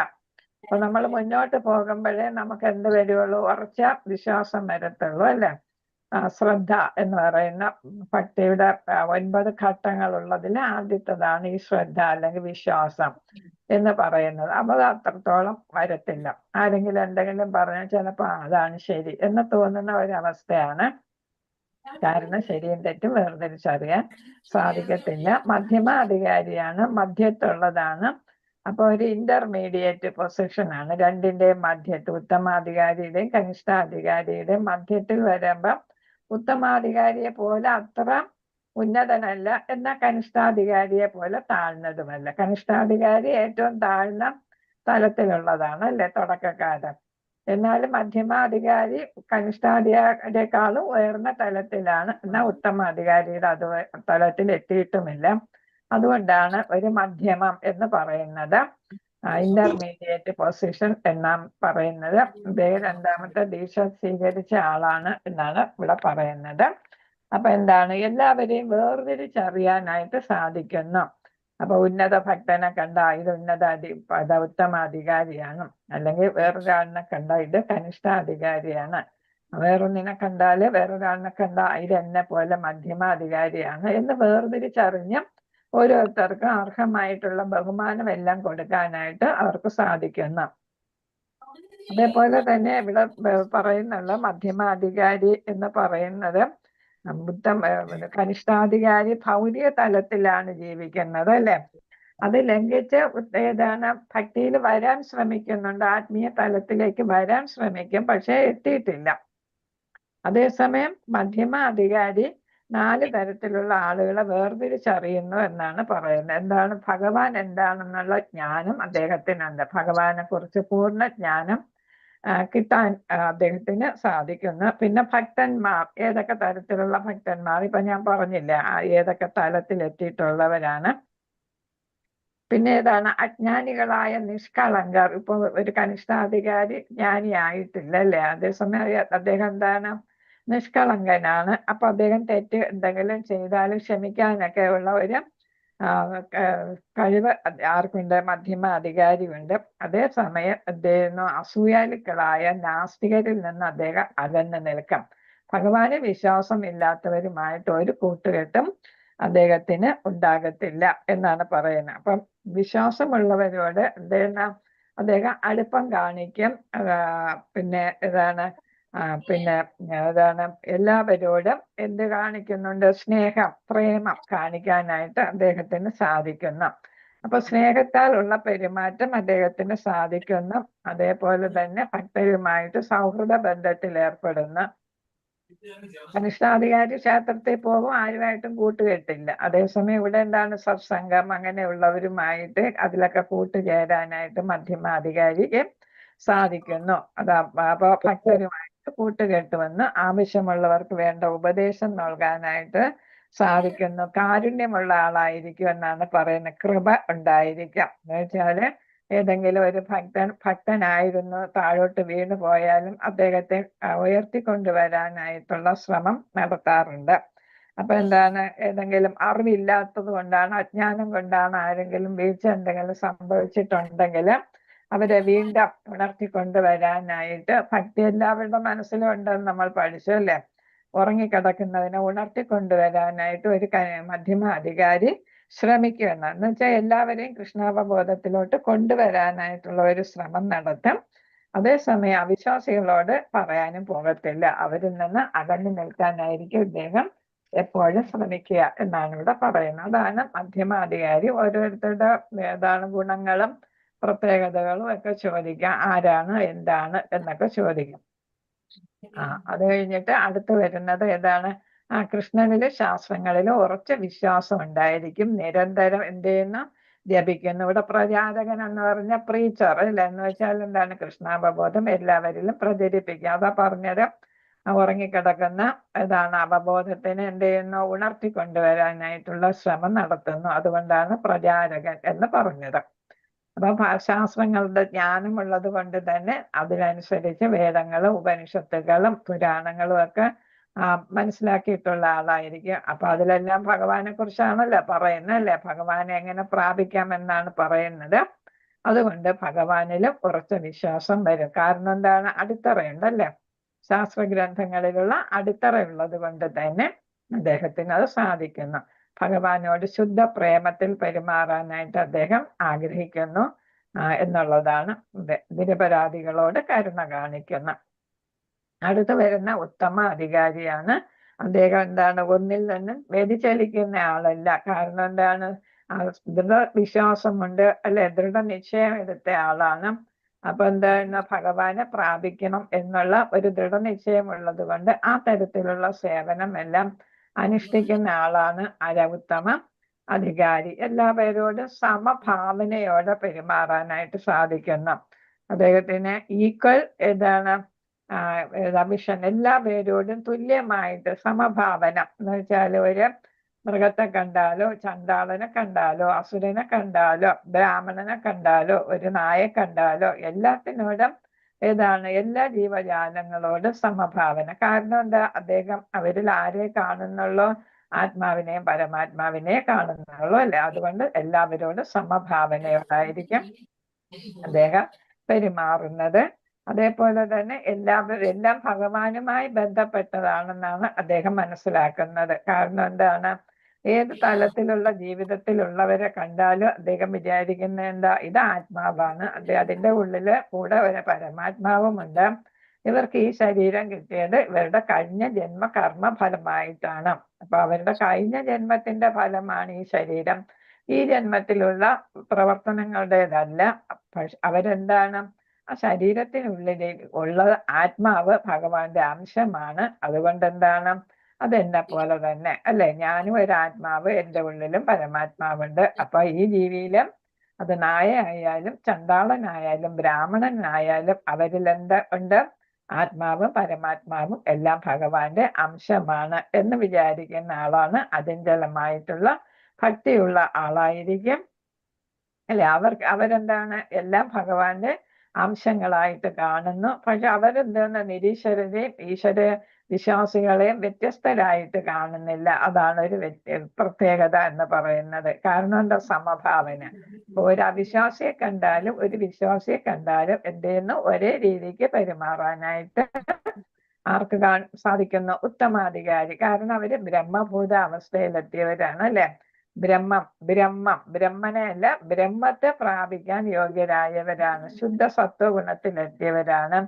അപ്പൊ നമ്മൾ മുന്നോട്ട് പോകുമ്പോഴേ നമുക്ക് എന്ത് വരുള്ളൂ? ഉറച്ച വിശ്വാസം വരത്തുള്ളൂ അല്ലെ? ശ്രദ്ധ എന്ന് പറയുന്ന ഭക്തിയുടെ 9 ഘട്ടങ്ങളുള്ളതിൽ ആദ്യത്തേതാണ് ഈ ശ്രദ്ധ അല്ലെങ്കിൽ വിശ്വാസം എന്ന് പറയുന്നത്. അപ്പൊ അത് അത്രത്തോളം വരത്തില്ല. ആരെങ്കിലും എന്തെങ്കിലും പറഞ്ഞാൽ ചിലപ്പോ അതാണ് ശരി എന്ന് തോന്നുന്ന ഒരവസ്ഥയാണ്. കാരണം ശരിയും തെറ്റും വേർതിരിച്ചറിയാൻ സാധിക്കത്തില്ല. മധ്യമാധികാരിയാണ്, മധ്യത്തുള്ളതാണ്. അപ്പൊ ഒരു ഇന്റർമീഡിയറ്റ് പൊസിഷനാണ് രണ്ടിന്റെയും മധ്യത്ത്. ഉത്തമാധികാരിയുടെയും കനിഷ്ഠാധികാരിയുടെയും മധ്യത്തിൽ വരുമ്പം ഉത്തമാധികാരിയെ പോലെ അത്ര ഉന്നതനല്ല, എന്നാൽ കനിഷ്ഠാധികാരിയെ പോലെ താഴ്ന്നതുമല്ല. കനിഷ്ഠാധികാരി ഏറ്റവും താഴ്ന്ന തലത്തിലുള്ളതാണ് അല്ലെ, തുടക്കക്കാരൻ. എന്നാലും മധ്യമാധികാരി കനിഷ്ഠാധികാരിയെക്കാളും ഉയർന്ന തലത്തിലാണ്. എന്നാൽ ഉത്തമാധികാരിയുടെ അത് തലത്തിൽ എത്തിയിട്ടുമില്ല. അതുകൊണ്ടാണ് ഒരു മധ്യമം എന്ന് പറയുന്നത്, ഇന്റർമീഡിയറ്റ് പൊസിഷൻ എന്നാം പറയുന്നത്. രണ്ടാമത്തെ ദീക്ഷ സ്വീകരിച്ച ആളാണ് എന്നാണ് ഇവിടെ പറയുന്നത്. അപ്പൊ എന്താണ്, എല്ലാവരെയും വേർതിരിച്ചറിയാനായിട്ട് സാധിക്കുന്നു. അപ്പൊ ഉന്നത ഭക്തനെ കണ്ട ഇത് ഉത്തമാധികാരിയാണ്, അല്ലെങ്കിൽ വേറൊരാളിനെ കണ്ട ഇത് കനിഷ്ഠാധികാരിയാണ്, വേറൊരാളിനെ കണ്ട ഇത് എന്നെ പോലെ മധ്യമാധികാരിയാണ് എന്ന് വേർതിരിച്ചറിഞ്ഞ് ഓരോരുത്തർക്കും അർഹമായിട്ടുള്ള ബഹുമാനം എല്ലാം കൊടുക്കാനായിട്ട് അവർക്ക് സാധിക്കുന്നു. അതേപോലെ തന്നെ ഇവിടെ പറയുന്നുള്ള മധ്യമാധികാരി എന്ന് പറയുന്നത് കനിഷ്ഠാധികാരി ഭൗതിക തലത്തിലാണ് ജീവിക്കുന്നത് അല്ലെ. അത് ലംഘിച്ച് ഏതാണ് ഭക്തിയിൽ വരാൻ ശ്രമിക്കുന്നുണ്ട്, ആത്മീയ തലത്തിലേക്ക് വരാൻ ശ്രമിക്കും, പക്ഷെ എത്തിയിട്ടില്ല. അതേസമയം മധ്യമാധികാരി 4 തരത്തിലുള്ള ആളുകളെ വേർതിരിച്ചറിയുന്നു എന്നാണ് പറയുന്നത്. എന്താണ്, ഭഗവാൻ എന്താണെന്നുള്ള ജ്ഞാനം അദ്ദേഹത്തിനുണ്ട്. ഭഗവാനെ കുറിച്ച് പൂർണ്ണ ജ്ഞാനം കിട്ടാൻ അദ്ദേഹത്തിന് സാധിക്കുന്നു. പിന്നെ ഭക്തന്മാർ, ഏതൊക്കെ തരത്തിലുള്ള ഭക്തന്മാർ, ഇപ്പൊ ഞാൻ പറഞ്ഞില്ലേ ഏതൊക്കെ തലത്തിൽ എത്തിയിട്ടുള്ളവരാണ്. പിന്നെ ഏതാണ്, അജ്ഞാനികളായ നിഷ്കളങ്കർ. ഇപ്പൊ ഒരു കനിഷ്ഠാധികാരി ജ്ഞാനിയായിട്ടില്ല അല്ലേ, അതേസമയം അദ്ദേഹം എന്താണ്, നിഷ്കളങ്കനാണ്. അപ്പൊ അദ്ദേഹം തെറ്റ് എന്തെങ്കിലും ചെയ്താലും ക്ഷമിക്കാനൊക്കെ ഉള്ള ഒരു കഴിവ് ആർക്കുണ്ട്, മധ്യമാധികാരിയുണ്ട്. അതേസമയം അദ്ദേഹം അസൂയാലുക്കളായ നാസ്തികരിൽ നിന്ന് അദ്ദേഹം അകന്നു നിൽക്കും. ഭഗവാന് വിശ്വാസം ഇല്ലാത്തവരുമായിട്ട് ഒരു കൂട്ടുകെട്ടും അദ്ദേഹത്തിന് ഉണ്ടാകത്തില്ല എന്നാണ് പറയുന്നത്. അപ്പം വിശ്വാസമുള്ളവരോട് അദ്ദേഹം അടുപ്പം കാണിക്കും. പിന്നെ എല്ലാവരോടും എന്ത് കാണിക്കുന്നുണ്ട്, സ്നേഹം, പ്രേമം കാണിക്കാനായിട്ട് അദ്ദേഹത്തിന് സാധിക്കുന്നു. അപ്പൊ സ്നേഹത്താൽ ഉള്ള പെരുമാറ്റം അദ്ദേഹത്തിന് സാധിക്കുന്നു. അതേപോലെ തന്നെ ഭക്തരുമായിട്ട് സൗഹൃദ ബന്ധത്തിൽ ഏർപ്പെടുന്നു. കനിഷ്ഠാധികാരി ക്ഷേത്രത്തിൽ പോകും, ആരുമായിട്ടും കൂട്ടുകെട്ടില്ല. അതേസമയം ഇവിടെ എന്താണ്, സത്സംഗം അങ്ങനെയുള്ളവരുമായിട്ട് അതിലൊക്കെ കൂട്ടുചേരാനായിട്ട് മധ്യമാധികാരിക്ക് സാധിക്കുന്നു. അപ്പൊ ഭക്തരുമായിട്ട് കൂട്ടുകെട്ടുമെന്ന് ആവശ്യമുള്ളവർക്ക് വേണ്ട ഉപദേശം നൽകാനായിട്ട് സാധിക്കുന്നു. കാരുണ്യമുള്ള ആളായിരിക്കും എന്നാണ് പറയുന്നത്. കൃപ ഉണ്ടായിരിക്കാം എന്ന് വെച്ചാല് ഏതെങ്കിലും ഒരു ഭക്തനായിരുന്നു താഴോട്ട് വീണു പോയാലും അദ്ദേഹത്തെ ഉയർത്തിക്കൊണ്ടുവരാനായിട്ടുള്ള ശ്രമം നടത്താറുണ്ട്. അപ്പൊ എന്താണ്, ഏതെങ്കിലും അറിവില്ലാത്തത് കൊണ്ടാണ്, അജ്ഞാനം കൊണ്ടാണ് ആരെങ്കിലും വീഴ്ച എന്തെങ്കിലും സംഭവിച്ചിട്ടുണ്ടെങ്കിൽ അവരെ വീണ്ടും ഉണർത്തിക്കൊണ്ടുവരാനായിട്ട് ഭക്തി എല്ലാവരുടെ മനസ്സിലും ഉണ്ടെന്ന് നമ്മൾ പഠിച്ചു അല്ലേ. ഉറങ്ങിക്കിടക്കുന്നതിനെ ഉണർത്തിക്കൊണ്ടുവരാനായിട്ട് ഒരു മധ്യമാധികാരി ശ്രമിക്കുമെന്ന് വെച്ചാൽ എല്ലാവരെയും കൃഷ്ണാവബോധത്തിലോട്ട് കൊണ്ടുവരാനായിട്ടുള്ള ഒരു ശ്രമം നടത്തും. അതേസമയം അവിശ്വാസികളോട് പറയാനും പോകത്തില്ല, അവരിൽ നിന്ന് അകന്നു നിൽക്കാനായിരിക്കും ഇദ്ദേഹം എപ്പോഴും ശ്രമിക്കുക എന്നാണ് ഇവിടെ പറയുന്നത്. അതാണ് മധ്യമാധികാരി. ഓരോരുത്തരുടെ ഗുണങ്ങളും പ്രത്യേകതകളും ഒക്കെ ചോദിക്കാം, ആരാണ് എന്താണ് എന്നൊക്കെ ചോദിക്കും. അത് കഴിഞ്ഞിട്ട് അടുത്ത് വരുന്നത് ഏതാണ്, കൃഷ്ണനില് ശാസ്ത്രങ്ങളില് ഉറച്ച വിശ്വാസം ഉണ്ടായിരിക്കും, നിരന്തരം എന്ത് ചെയ്യുന്നു, ജപിക്കുന്നു. ഇവിടെ പ്രചാരകൻ എന്ന് പറഞ്ഞ പ്രീച്ചർ അല്ല, എന്ന് വെച്ചാൽ എന്താണ്, കൃഷ്ണാവബോധം എല്ലാവരിലും പ്രചരിപ്പിക്കുക. അതാ പറഞ്ഞത്, ഉറങ്ങിക്കിടക്കുന്ന അവബോധത്തിന് എന്ത് ചെയ്യുന്നു, ഉണർത്തിക്കൊണ്ടുവരാനായിട്ടുള്ള ശ്രമം നടത്തുന്നു. അതുകൊണ്ടാണ് പ്രചാരകൻ എന്ന് പറഞ്ഞത്. അപ്പൊ ശാസ്ത്രങ്ങളുടെ ജ്ഞാനമുള്ളത് കൊണ്ട് തന്നെ അതിനനുസരിച്ച് വേദങ്ങളും ഉപനിഷത്തുകളും പുരാണങ്ങളും ഒക്കെ മനസ്സിലാക്കിയിട്ടുള്ള ആളായിരിക്കും. അപ്പൊ അതിലെല്ലാം ഭഗവാനെ കുറിച്ചാണല്ലോ പറയുന്നത് അല്ലെ, ഭഗവാനെ എങ്ങനെ പ്രാപിക്കാമെന്നാണ് പറയുന്നത്. അതുകൊണ്ട് ഭഗവാനിലും ഉറച്ച വിശ്വാസം വരും. കാരണം എന്താണ്, അടിത്തറയുണ്ടല്ലേ, ശാസ്ത്രഗ്രന്ഥങ്ങളിലുള്ള അടിത്തറയുള്ളത് കൊണ്ട് തന്നെ അദ്ദേഹത്തിന് അത് സാധിക്കുന്നു. ഭഗവാനോട് ശുദ്ധ പ്രേമത്തിൽ പെരുമാറാനായിട്ട് അദ്ദേഹം ആഗ്രഹിക്കുന്നു എന്നുള്ളതാണ്. നിരപരാധികളോട് കരുണ കാണിക്കുന്ന. അടുത്ത് വരുന്ന ഉത്തമ അധികാരിയാണ്. അദ്ദേഹം എന്താണ്, ഒന്നിൽ നിന്നും വ്യതിചലിക്കുന്ന ആളല്ല. കാരണം എന്താണ്, ദൃഢവിശ്വാസമുണ്ട് അല്ലെ, ദൃഢനിശ്ചയം എടുത്ത ആളാണ്. അപ്പൊ എന്താണ്, ഭഗവാനെ പ്രാപിക്കണം എന്നുള്ള ഒരു ദൃഢനിശ്ചയം ഉള്ളത് കൊണ്ട് ആ തരത്തിലുള്ള സേവനം എല്ലാം അനുഷ്ഠിക്കുന്ന ആളാണ് ഉത്തമ അധികാരി. എല്ലാവരോടും സമഭാവനയോടെ പെരുമാറാനായിട്ട് സാധിക്കുന്നു. അദ്ദേഹത്തിന് ഈക്വൽ വിഷൻ, എല്ലാവരോടും തുല്യമായിട്ട് സമഭാവന എന്ന് വെച്ചാൽ ഒരു മൃഗത്തെ കണ്ടാലോ, ചണ്ടാളനെ കണ്ടാലോ, അസുരനെ കണ്ടാലോ, ബ്രാഹ്മണനെ കണ്ടാലോ, ഒരു നായെ കണ്ടാലോ എല്ലാത്തിനോടും ഏതാണ് എല്ലാ ജീവജാലങ്ങളോടും സമഭാവന. കാരണം എന്താ? അദ്ദേഹം അവരിൽ ആരെ കാണുന്നുള്ളൂ? ആത്മാവിനെയും പരമാത്മാവിനെ കാണുന്നുള്ളൂ അല്ലെ. അതുകൊണ്ട് എല്ലാവരോടും സമഭാവനയോടായിരിക്കും അദ്ദേഹം പെരുമാറുന്നത്. അതേപോലെ തന്നെ എല്ലാം ഭഗവാനുമായി ബന്ധപ്പെട്ടതാണെന്നാണ് അദ്ദേഹം മനസ്സിലാക്കുന്നത്. കാരണം എന്താണ്? ഏത് തലത്തിലുള്ള ജീവിതത്തിലുള്ളവരെ കണ്ടാലും അദ്ദേഹം വിചാരിക്കുന്ന എന്താ? ഇത് ആത്മാവാണ്. അതിന്റെ ഉള്ളില് കൂടെ ഒരു പരമാത്മാവുമുണ്ട്. ഇവർക്ക് ഈ ശരീരം കിട്ടിയത് ഇവരുടെ കഴിഞ്ഞ ജന്മ കർമ്മ ഫലമായിട്ടാണ്. അപ്പൊ അവരുടെ കഴിഞ്ഞ ജന്മത്തിന്റെ ഫലമാണ് ഈ ശരീരം. ഈ ജന്മത്തിലുള്ള പ്രവർത്തനങ്ങളുടേതല്ല. പക്ഷെ അവരെന്താണ്? ആ ശരീരത്തിനുള്ളിൽ ഉള്ള ആത്മാവ് ഭഗവാന്റെ അംശമാണ്. അതുകൊണ്ട് എന്താണ്? അതെന്നെ പോലെ തന്നെ അല്ലെ. ഞാനും ഒരു ആത്മാവ്, എൻ്റെ ഉള്ളിലും പരമാത്മാവുണ്ട്. അപ്പൊ ഈ ജീവിയിലും അത് നായ ആയാലും ചണ്ടാളനായാലും ബ്രാഹ്മണനായാലും അവരിൽ എന്താ ഉണ്ട്? ആത്മാവും പരമാത്മാവും എല്ലാം ഭഗവാന്റെ അംശമാണ് എന്ന് വിചാരിക്കുന്ന ആളാണ് അചഞ്ചലമായിട്ടുള്ള ഭക്തിയുള്ള ആളായിരിക്കും അല്ലെ. അവരെന്താണ്? എല്ലാം ഭഗവാന്റെ അംശങ്ങളായിട്ട് കാണുന്നു. പക്ഷെ അവരെന്താണ്? നിരീശ്വരരെയും ഈശ്വര വിശ്വാസികളെയും വ്യത്യസ്തരായിട്ട് കാണുന്നില്ല. അതാണ് ഒരു പ്രത്യേകത എന്ന് പറയുന്നത്. കാരണം എന്താ? സമഭാവന. ഒരു അവിശ്വാസിയെ കണ്ടാലും ഒരു വിശ്വാസിയെ കണ്ടാലും എന്ത് ചെയ്യുന്നു? ഒരേ രീതിക്ക് പെരുമാറാനായിട്ട് ആർക്ക് സാധിക്കുന്നു? ഉത്തമാധികാരി. കാരണം അവര് ബ്രഹ്മഭൂത അവസ്ഥയിലെത്തിയവരാണ് അല്ലെ. ബ്രഹ്മനെ അല്ല, ബ്രഹ്മത്തെ പ്രാപിക്കാൻ യോഗ്യരായവരാണ്. ശുദ്ധ സത്വഗുണത്തിലെത്തിയവരാണ്.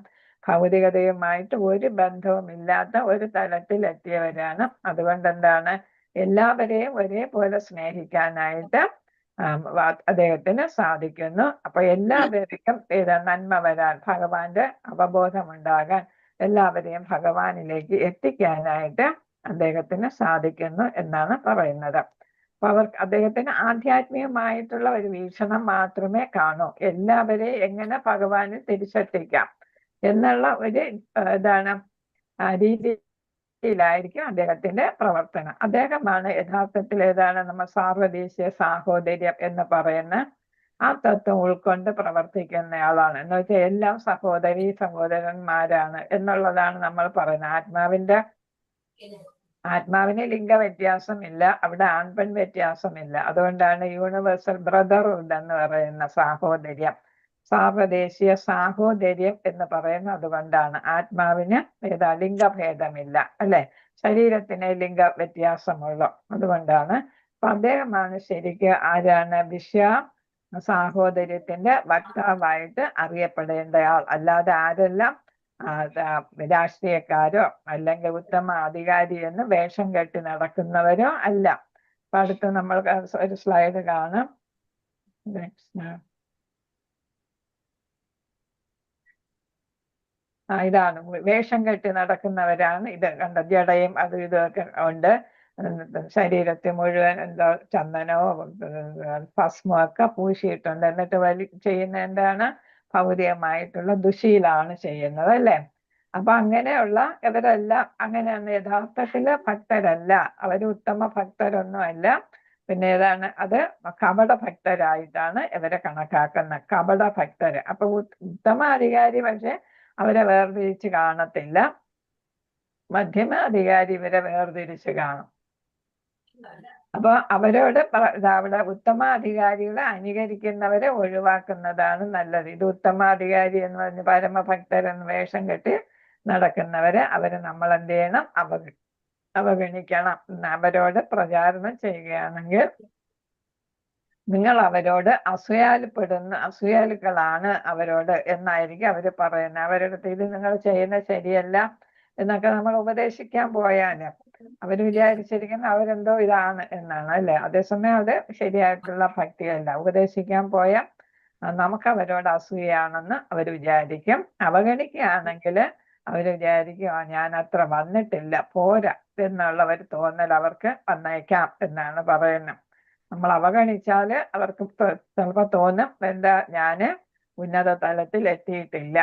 ഭൗതികതയുമായിട്ട് ഒരു ബന്ധവുമില്ലാത്ത ഒരു തലത്തിലെത്തിയവരാണ്. അതുകൊണ്ട് എന്താണ്? എല്ലാവരെയും ഒരേപോലെ സ്നേഹിക്കാനായിട്ട് അദ്ദേഹത്തിന് സാധിക്കുന്നു. അപ്പൊ എല്ലാവരെയും നന്മ വരാൻ, ഭഗവാന്റെ അവബോധമുണ്ടാകാൻ, എല്ലാവരെയും ഭഗവാനിലേക്ക് എത്തിക്കാനായിട്ട് അദ്ദേഹത്തിന് സാധിക്കുന്നു എന്നാണ് പറയുന്നത്. അപ്പൊ അദ്ദേഹത്തിന് ആധ്യാത്മികമായിട്ടുള്ള ഒരു വീക്ഷണം മാത്രമേ കാണൂ. എല്ലാവരെയും എങ്ങനെ ഭഗവാന് തിരിച്ചെത്തിക്കാം എന്നുള്ള ഒരു രീതിയിലായിരിക്കും അദ്ദേഹത്തിന്റെ പ്രവർത്തനം. അദ്ദേഹമാണ് യഥാർത്ഥത്തിൽ നമ്മൾ സാർവദേശീയ സാഹോദര്യം എന്ന് പറയുന്ന ആ തത്വം ഉൾക്കൊണ്ട് പ്രവർത്തിക്കുന്ന ആളാണ്. എന്ന് വെച്ചാൽ എല്ലാം സഹോദരന്മാരാണ് എന്നുള്ളതാണ് നമ്മൾ പറയുന്നത്. ആത്മാവിന് ലിംഗ വ്യത്യാസമില്ല, അവിടെ ആൺപെൺ വ്യത്യാസമില്ല. അതുകൊണ്ടാണ് യൂണിവേഴ്സൽ ബ്രദർഹുഡ് എന്ന് പറയുന്ന സാഹോദര്യം, സാർവദേശീയ സാഹോദര്യം എന്ന് പറയുന്നത്. അതുകൊണ്ടാണ് ആത്മാവിന് ലിംഗഭേദമില്ല അല്ലെ. ശരീരത്തിന് ലിംഗ വ്യത്യാസമുള്ളൂ. അതുകൊണ്ടാണ്. അപ്പൊ അദ്ദേഹമാണ് ശരിക്ക് ആരാണ്? സാഹോദര്യത്തിന്റെ വക്താവായിട്ട് അറിയപ്പെടേണ്ട ആൾ. അല്ലാതെ ആരെല്ലാം രാഷ്ട്രീയക്കാരോ അല്ലെങ്കിൽ ഉത്തമ അധികാരി എന്ന് വേഷം കെട്ടി നടക്കുന്നവരോ അല്ല. അപ്പൊ അടുത്ത് നമ്മൾ ഒരു സ്ലൈഡ് കാണാം. ഇതാണ് വേഷം കെട്ടി നടക്കുന്നവരാണ്. ഇത് കണ്ട ജടയും അതും ഇതൊക്കെ ഉണ്ട്. ശരീരത്തിൽ മുഴുവൻ എന്തോ ചന്ദനമോ ഭസ്മോ ഒക്കെ പൂശിയിട്ടുണ്ട്. എന്നിട്ട് ചെയ്യുന്ന എന്താണ്? ഭൗതികമായിട്ടുള്ള ദുശീലാണ് ചെയ്യുന്നത് അല്ലേ. അപ്പൊ അങ്ങനെയുള്ള ഇവരെല്ലാം അങ്ങനെയാണ്. യഥാർത്ഥത്തില് ഭക്തരല്ല, അവര് ഉത്തമ ഭക്തരൊന്നും അല്ല. പിന്നെ അത് കപട ഭക്തരായിട്ടാണ് ഇവരെ കണക്കാക്കുന്നത്. കപട ഭക്തര്. അപ്പൊ ഉത്തമ അധികാരി പക്ഷെ അവരെ വേർതിരിച്ച് കാണത്തില്ല. മധ്യമ അധികാരി ഇവരെ വേർതിരിച്ച് കാണും. അപ്പൊ അവരോട് അവിടെ ഉത്തമാധികാരികളെ അനുകരിക്കുന്നവരെ ഒഴിവാക്കുന്നതാണ് നല്ലത്. ഇത് ഉത്തമാധികാരി എന്ന് പറഞ്ഞ് പരമഭക്തരെന്ന് വേഷം കെട്ടി നടക്കുന്നവരെ നമ്മൾ എന്ത് ചെയ്യണം? അവഗണിക്കണം. അവരോട് പ്രചാരണം ചെയ്യുകയാണെങ്കിൽ നിങ്ങൾ അവരോട് അസൂയാലുക്കളാണ് അവരോട് എന്നായിരിക്കും അവര് പറയുന്നത്. അവരുടെ ഇത് നിങ്ങൾ ചെയ്യുന്ന ശരിയല്ല എന്നൊക്കെ നമ്മൾ ഉപദേശിക്കാൻ പോയാല് അവര് വിചാരിച്ചിരിക്കുന്ന അവരെന്തോ ഇതാണ് എന്നാണ് അല്ലെ. അതേസമയം അത് ശരിയായിട്ടുള്ള ഭക്തിയല്ല. ഉപദേശിക്കാൻ പോയാൽ നമുക്ക് അവരോട് അസൂയാണെന്ന് അവർ വിചാരിക്കും. അവഗണിക്കുകയാണെങ്കിൽ അവര് വിചാരിക്കും ഞാൻ അത്ര വന്നിട്ടില്ല, പോരാ എന്നുള്ള ഒരു തോന്നൽ അവർക്ക് വന്നേക്കാം എന്നാണ് പറയുന്നത്. നമ്മൾ അവഗണിച്ചാല് അവർക്ക് ചിലപ്പോ തോന്നും എന്താ ഞാന് ഉന്നത തലത്തിൽ എത്തിയിട്ടില്ല.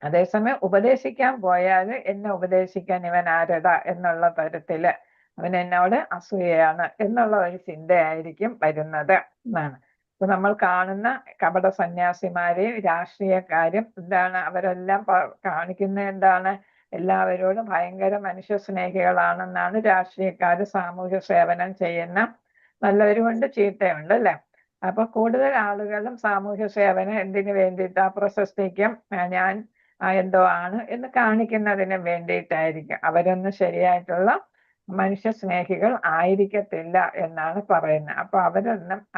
അതേസമയം ഉപദേശിക്കാൻ പോയാൽ എന്നെ ഉപദേശിക്കാൻ ഇവൻ ആരടാ എന്നുള്ള തരത്തില് അവൻ എന്നോട് അസൂയയാണ് എന്നുള്ള ഒരു ചിന്തയായിരിക്കും വരുന്നത് എന്നാണ്. ഇപ്പൊ നമ്മൾ കാണുന്ന കപട സന്യാസിമാരെയും രാഷ്ട്രീയക്കാരും എന്താണ് അവരെല്ലാം കാണിക്കുന്നത് എന്താണ്? എല്ലാവരോടും ഭയങ്കര മനുഷ്യ സ്നേഹികളാണെന്നാണ് രാഷ്ട്രീയക്കാര്. സാമൂഹ്യ സേവനം ചെയ്യുന്ന നല്ലവരുമുണ്ട്, ചീത്തയുണ്ട് അല്ലെ? അപ്പൊ കൂടുതൽ ആളുകളും സാമൂഹ്യ സേവനം എന്തിനു വേണ്ടിയിട്ടാ? പ്രശസ്തിക്കും ഞാൻ എന്തോ ആണ് എന്ന് കാണിക്കുന്നതിന് വേണ്ടിയിട്ടായിരിക്കും. അവരൊന്നും ശരിയായിട്ടുള്ള മനുഷ്യ സ്നേഹികൾ ആയിരിക്കത്തില്ല എന്നാണ് പറയുന്നത്. അപ്പൊ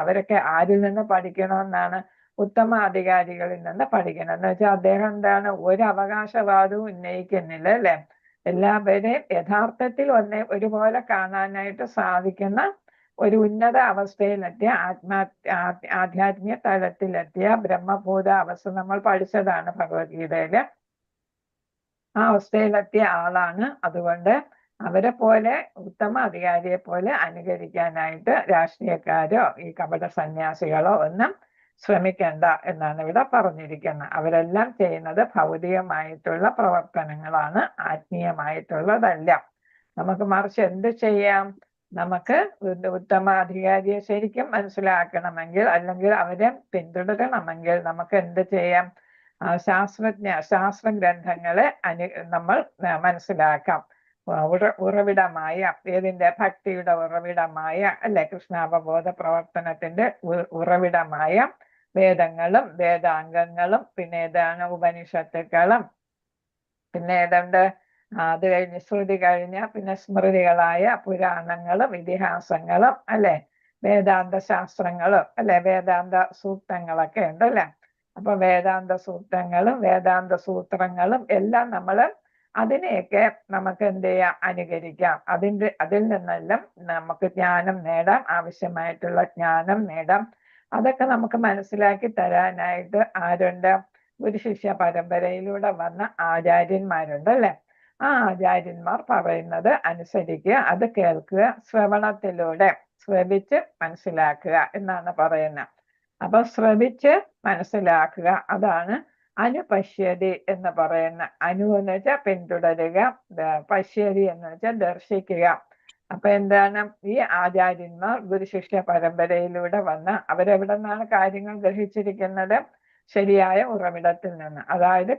അവരൊക്കെ ആരിൽ നിന്ന് പഠിക്കണമെന്നാണ്? ഉത്തമ അധികാരികളിൽ നിന്ന് പഠിക്കണം. എന്ന് വെച്ചാൽ അദ്ദേഹം എന്താണ്? ഒരു അവകാശവാദവും ഉന്നയിക്കുന്നില്ല അല്ലെ? എല്ലാവരെയും യഥാർത്ഥത്തിൽ ഒരുപോലെ കാണാനായിട്ട് സാധിക്കുന്ന ഒരു ഉന്നത അവസ്ഥയിലെത്തിയ ആധ്യാത്മിക തലത്തിലെത്തിയ ബ്രഹ്മഭൂത അവസ്ഥ നമ്മൾ പഠിച്ചതാണ് ഭഗവത്ഗീതയില്. ആ അവസ്ഥയിലെത്തിയ ആളാണ്. അതുകൊണ്ട് അവരെ പോലെ ഉത്തമ അധികാരിയെ പോലെ അനുകരിക്കാനായിട്ട് രാഷ്ട്രീയക്കാരോ ഈ കപട സന്യാസികളോ ഒന്നും ശ്രമിക്കണ്ട എന്നാണ് ഇവിടെ പറഞ്ഞിരിക്കുന്നത്. അവരെല്ലാം ചെയ്യുന്നത് ഭൗതികമായിട്ടുള്ള പ്രവർത്തനങ്ങളാണ്, ആത്മീയമായിട്ടുള്ളതല്ല. നമുക്ക് മറിച്ച് എന്ത് ചെയ്യാം? നമുക്ക് ഉത്തമ അധികാരിയെ ശരിക്കും മനസ്സിലാക്കണമെങ്കിൽ, അല്ലെങ്കിൽ അവരെ പിന്തുടരണമെങ്കിൽ നമുക്ക് എന്ത് ചെയ്യാം? ശാസ്ത്ര ഗ്രന്ഥങ്ങളെ നമ്മൾ മനസ്സിലാക്കാം. ഉറവിടമായ ഏതിന്റെ? ഭക്തിയുടെ ഉറവിടമായ അല്ലെ? കൃഷ്ണാവബോധ പ്രവർത്തനത്തിന്റെ ഉറവിടമായ വേദങ്ങളും വേദാംഗങ്ങളും പിന്നെ ഏതാണ്? ഉപനിഷത്തുക്കളും പിന്നെ ഏതുണ്ട്? അത് കഴിഞ്ഞ് ശ്രുതി കഴിഞ്ഞ പിന്നെ സ്മൃതികളായ പുരാണങ്ങളും ഇതിഹാസങ്ങളും അല്ലെ? വേദാന്ത ശാസ്ത്രങ്ങളും അല്ലെ? വേദാന്ത സൂക്തങ്ങളൊക്കെ ഉണ്ടല്ലേ? അപ്പൊ വേദാന്ത സൂക്തങ്ങളും വേദാന്ത സൂത്രങ്ങളും എല്ലാം നമ്മൾ അതിനെയൊക്കെ നമുക്ക് എന്ത് ചെയ്യാം? അനുകരിക്കാം. അതിൽ നിന്നെല്ലാം നമുക്ക് ജ്ഞാനം നേടാം, ആവശ്യമായിട്ടുള്ള ജ്ഞാനം നേടാം. അതൊക്കെ നമുക്ക് മനസ്സിലാക്കി തരാനായിട്ട് ആരുണ്ട്? ഗുരു ശിഷ്യ പരമ്പരയിലൂടെ വന്ന ആചാര്യന്മാരുണ്ട് അല്ലെ? ആ ആചാര്യന്മാർ പറയുന്നത് അനുസരിക്കുക, അത് കേൾക്കുക, ശ്രവണത്തിലൂടെ ശ്രവിച്ച് മനസ്സിലാക്കുക എന്നാണ് പറയുന്നത്. അപ്പൊ ശ്രവിച്ച് മനസ്സിലാക്കുക, അതാണ് അനുപശ്യതി എന്ന് പറയുന്ന. അനു എന്ന് വെച്ചാൽ പിന്തുടരുക, പശ്യതി എന്ന് വെച്ചാൽ ദർശിക്കുക. അപ്പൊ എന്താണ്? ഈ ആചാര്യന്മാർ ഗുരുശിഷ്യ പരമ്പരയിലൂടെ വന്ന് അവരെവിടെ നിന്നാണ് കാര്യങ്ങൾ ഗ്രഹിച്ചിരിക്കുന്നത്? ശരിയായ ഉറവിടത്തിൽ നിന്ന്. അതായത്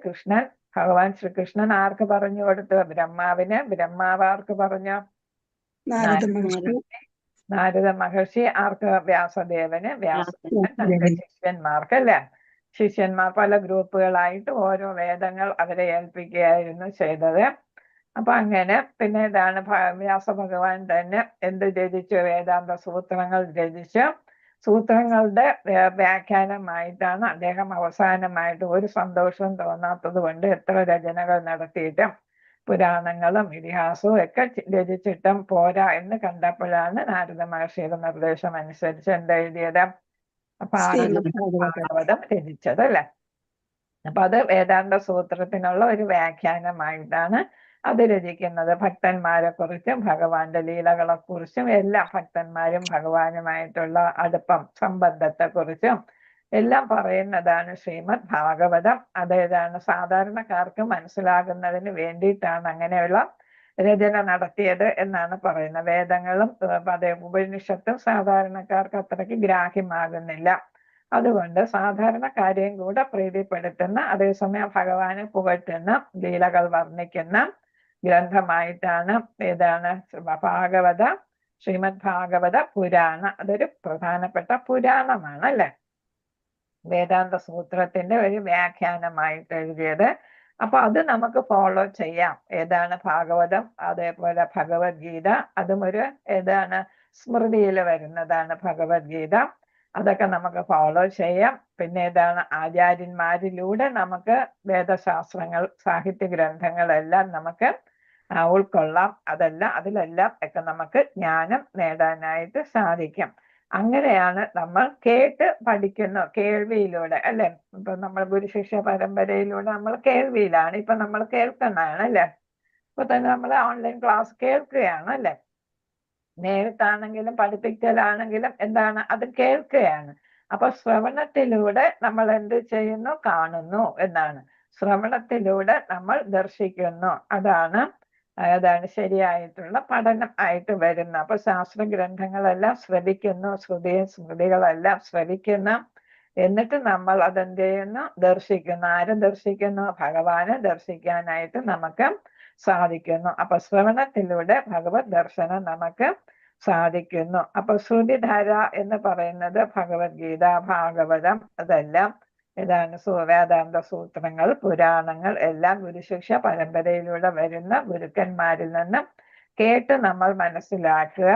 ഭഗവാൻ ശ്രീകൃഷ്ണൻ ആർക്ക് പറഞ്ഞു കൊടുത്തു? ബ്രഹ്മാവിന്. ബ്രഹ്മാവ് ആർക്ക് പറഞ്ഞു? നാരദ മഹർഷി ആർക്ക്? വ്യാസദേവന്. വ്യാസദേവൻ തന്റെ ശിഷ്യന്മാർക്ക് അല്ലെ? ശിഷ്യന്മാർ പല ഗ്രൂപ്പുകളായിട്ട് ഓരോ വേദങ്ങൾ അവരെ ഏൽപ്പിക്കുകയായിരുന്നു ചെയ്തത്. അപ്പൊ അങ്ങനെ പിന്നെ ഇതാണ് വ്യാസഭഗവാൻ തന്നെ എന്ത് രചിച്ചു? വേദാന്ത സൂത്രങ്ങൾ രചിച്ച് സൂത്രങ്ങളുടെ വ്യാഖ്യാനമായിട്ടാണ് അദ്ദേഹം അവസാനമായിട്ട് ഒരു സന്തോഷവും തോന്നാത്തത് കൊണ്ട് എത്ര രചനകൾ നടത്തിയിട്ടും പുരാണങ്ങളും ഇതിഹാസവും ഒക്കെ രചിച്ചിട്ടും പോരാ എന്ന് കണ്ടപ്പോഴാണ് നാരദ മഹർഷിയുടെ നിർദ്ദേശം അനുസരിച്ച് എന്തെഴുതിയത്? ഭാഗവതം രചിച്ചത് അല്ലെ? അപ്പൊ അത് വേദാന്ത സൂത്രത്തിനുള്ള ഒരു വ്യാഖ്യാനമായിട്ടാണ് അത് രചിക്കുന്നത്. ഭക്തന്മാരെ കുറിച്ചും ഭഗവാന്റെ ലീലകളെ കുറിച്ചും എല്ലാം, ഭക്തന്മാരും ഭഗവാനുമായിട്ടുള്ള അടുപ്പം സംബന്ധത്തെ കുറിച്ചും എല്ലാം പറയുന്നതാണ് ശ്രീമദ് ഭാഗവതം. അതേതാണ്? സാധാരണക്കാർക്ക് മനസ്സിലാകുന്നതിന് വേണ്ടിയിട്ടാണ് അങ്ങനെയുള്ള രചന നടത്തിയത് എന്നാണ് പറയുന്നത്. വേദങ്ങളും ഉപനിഷത്തും സാധാരണക്കാർക്ക് അത്രയ്ക്ക് ഗ്രാഹ്യമാകുന്നില്ല. അതുകൊണ്ട് സാധാരണക്കാരെയും കൂടെ പ്രീതിപ്പെടുത്തുന്ന, അതേസമയം ഭഗവാനെ പുകഴ്ത്തുന്ന, ലീലകൾ വർണ്ണിക്കുന്ന ഗ്രന്ഥമായിട്ടാണ് ഏതാണ്? ശ്രീമദ് ഭാഗവത പുരാണ. അതൊരു പ്രധാനപ്പെട്ട പുരാണമാണ് അല്ലെ? വേദാന്ത സൂത്രത്തിന്റെ ഒരു വ്യാഖ്യാനമായിട്ട് എഴുതിയത്. അപ്പൊ അത് നമുക്ക് ഫോളോ ചെയ്യാം. ഏതാണ്? ഭാഗവതം. അതേപോലെ ഭഗവത്ഗീത, അതും ഒരു ഏതാണ്? സ്മൃതിയിൽ വരുന്നതാണ് ഭഗവത്ഗീത. അതൊക്കെ നമുക്ക് ഫോളോ ചെയ്യാം. പിന്നെ ഏതാണ്? ആചാര്യന്മാരിലൂടെ നമുക്ക് വേദശാസ്ത്രങ്ങൾ, സാഹിത്യ ഗ്രന്ഥങ്ങളെല്ലാം നമുക്ക് ഉൾക്കൊള്ളാം. അതിലെല്ലാം ഒക്കെ നമുക്ക് ജ്ഞാനം നേടാനായിട്ട് സാധിക്കും. അങ്ങനെയാണ് നമ്മൾ കേട്ട് പഠിക്കുന്നു, കേൾവിയിലൂടെ അല്ലെ? ഇപ്പൊ നമ്മൾ ഗുരുശിഷ്യ പരമ്പരയിലൂടെ നമ്മൾ കേൾവിയിലാണ്, ഇപ്പൊ നമ്മൾ കേൾക്കുന്നതാണ് അല്ലെ? ഇപ്പൊ തന്നെ നമ്മൾ ഓൺലൈൻ ക്ലാസ് കേൾക്കുകയാണ് അല്ലെ? നേരിട്ടാണെങ്കിലും പഠിപ്പിക്കലാണെങ്കിലും എന്താണ്? അത് കേൾക്കുകയാണ്. അപ്പൊ ശ്രവണത്തിലൂടെ നമ്മൾ എന്ത് ചെയ്യുന്നു? കാണുന്നു എന്നാണ്. ശ്രവണത്തിലൂടെ നമ്മൾ ദർശിക്കുന്നു. അതാണ് ഏതാണ് ശരിയായിട്ടുള്ള പഠനം ആയിട്ട് വരുന്ന. അപ്പൊ ശാസ്ത്ര ഗ്രന്ഥങ്ങളെല്ലാം ശ്രവിക്കുന്നു, സ്മൃതികളെല്ലാം ശ്രവിക്കുന്നു. എന്നിട്ട് നമ്മൾ അതെന്ത് ചെയ്യുന്നു? ദർശിക്കുന്നു. ആരെ ദർശിക്കുന്നു? ഭഗവാനെ ദർശിക്കാനായിട്ട് നമുക്ക് സാധിക്കുന്നു. അപ്പൊ ശ്രവണത്തിലൂടെ ഭഗവത് ദർശനം നമുക്ക് സാധിക്കുന്നു. അപ്പൊ ശ്രുതിധാര എന്ന് പറയുന്നത് ഭഗവത്ഗീത, ഭാഗവതം, അതെല്ലാം ഏതാണ് വേദാന്ത സൂത്രങ്ങൾ, പുരാണങ്ങൾ എല്ലാം ഗുരുശിക്ഷ പരമ്പരയിലൂടെ വരുന്ന ഗുരുക്കന്മാരിൽ നിന്ന് കേട്ട് നമ്മൾ മനസ്സിലാക്കുക.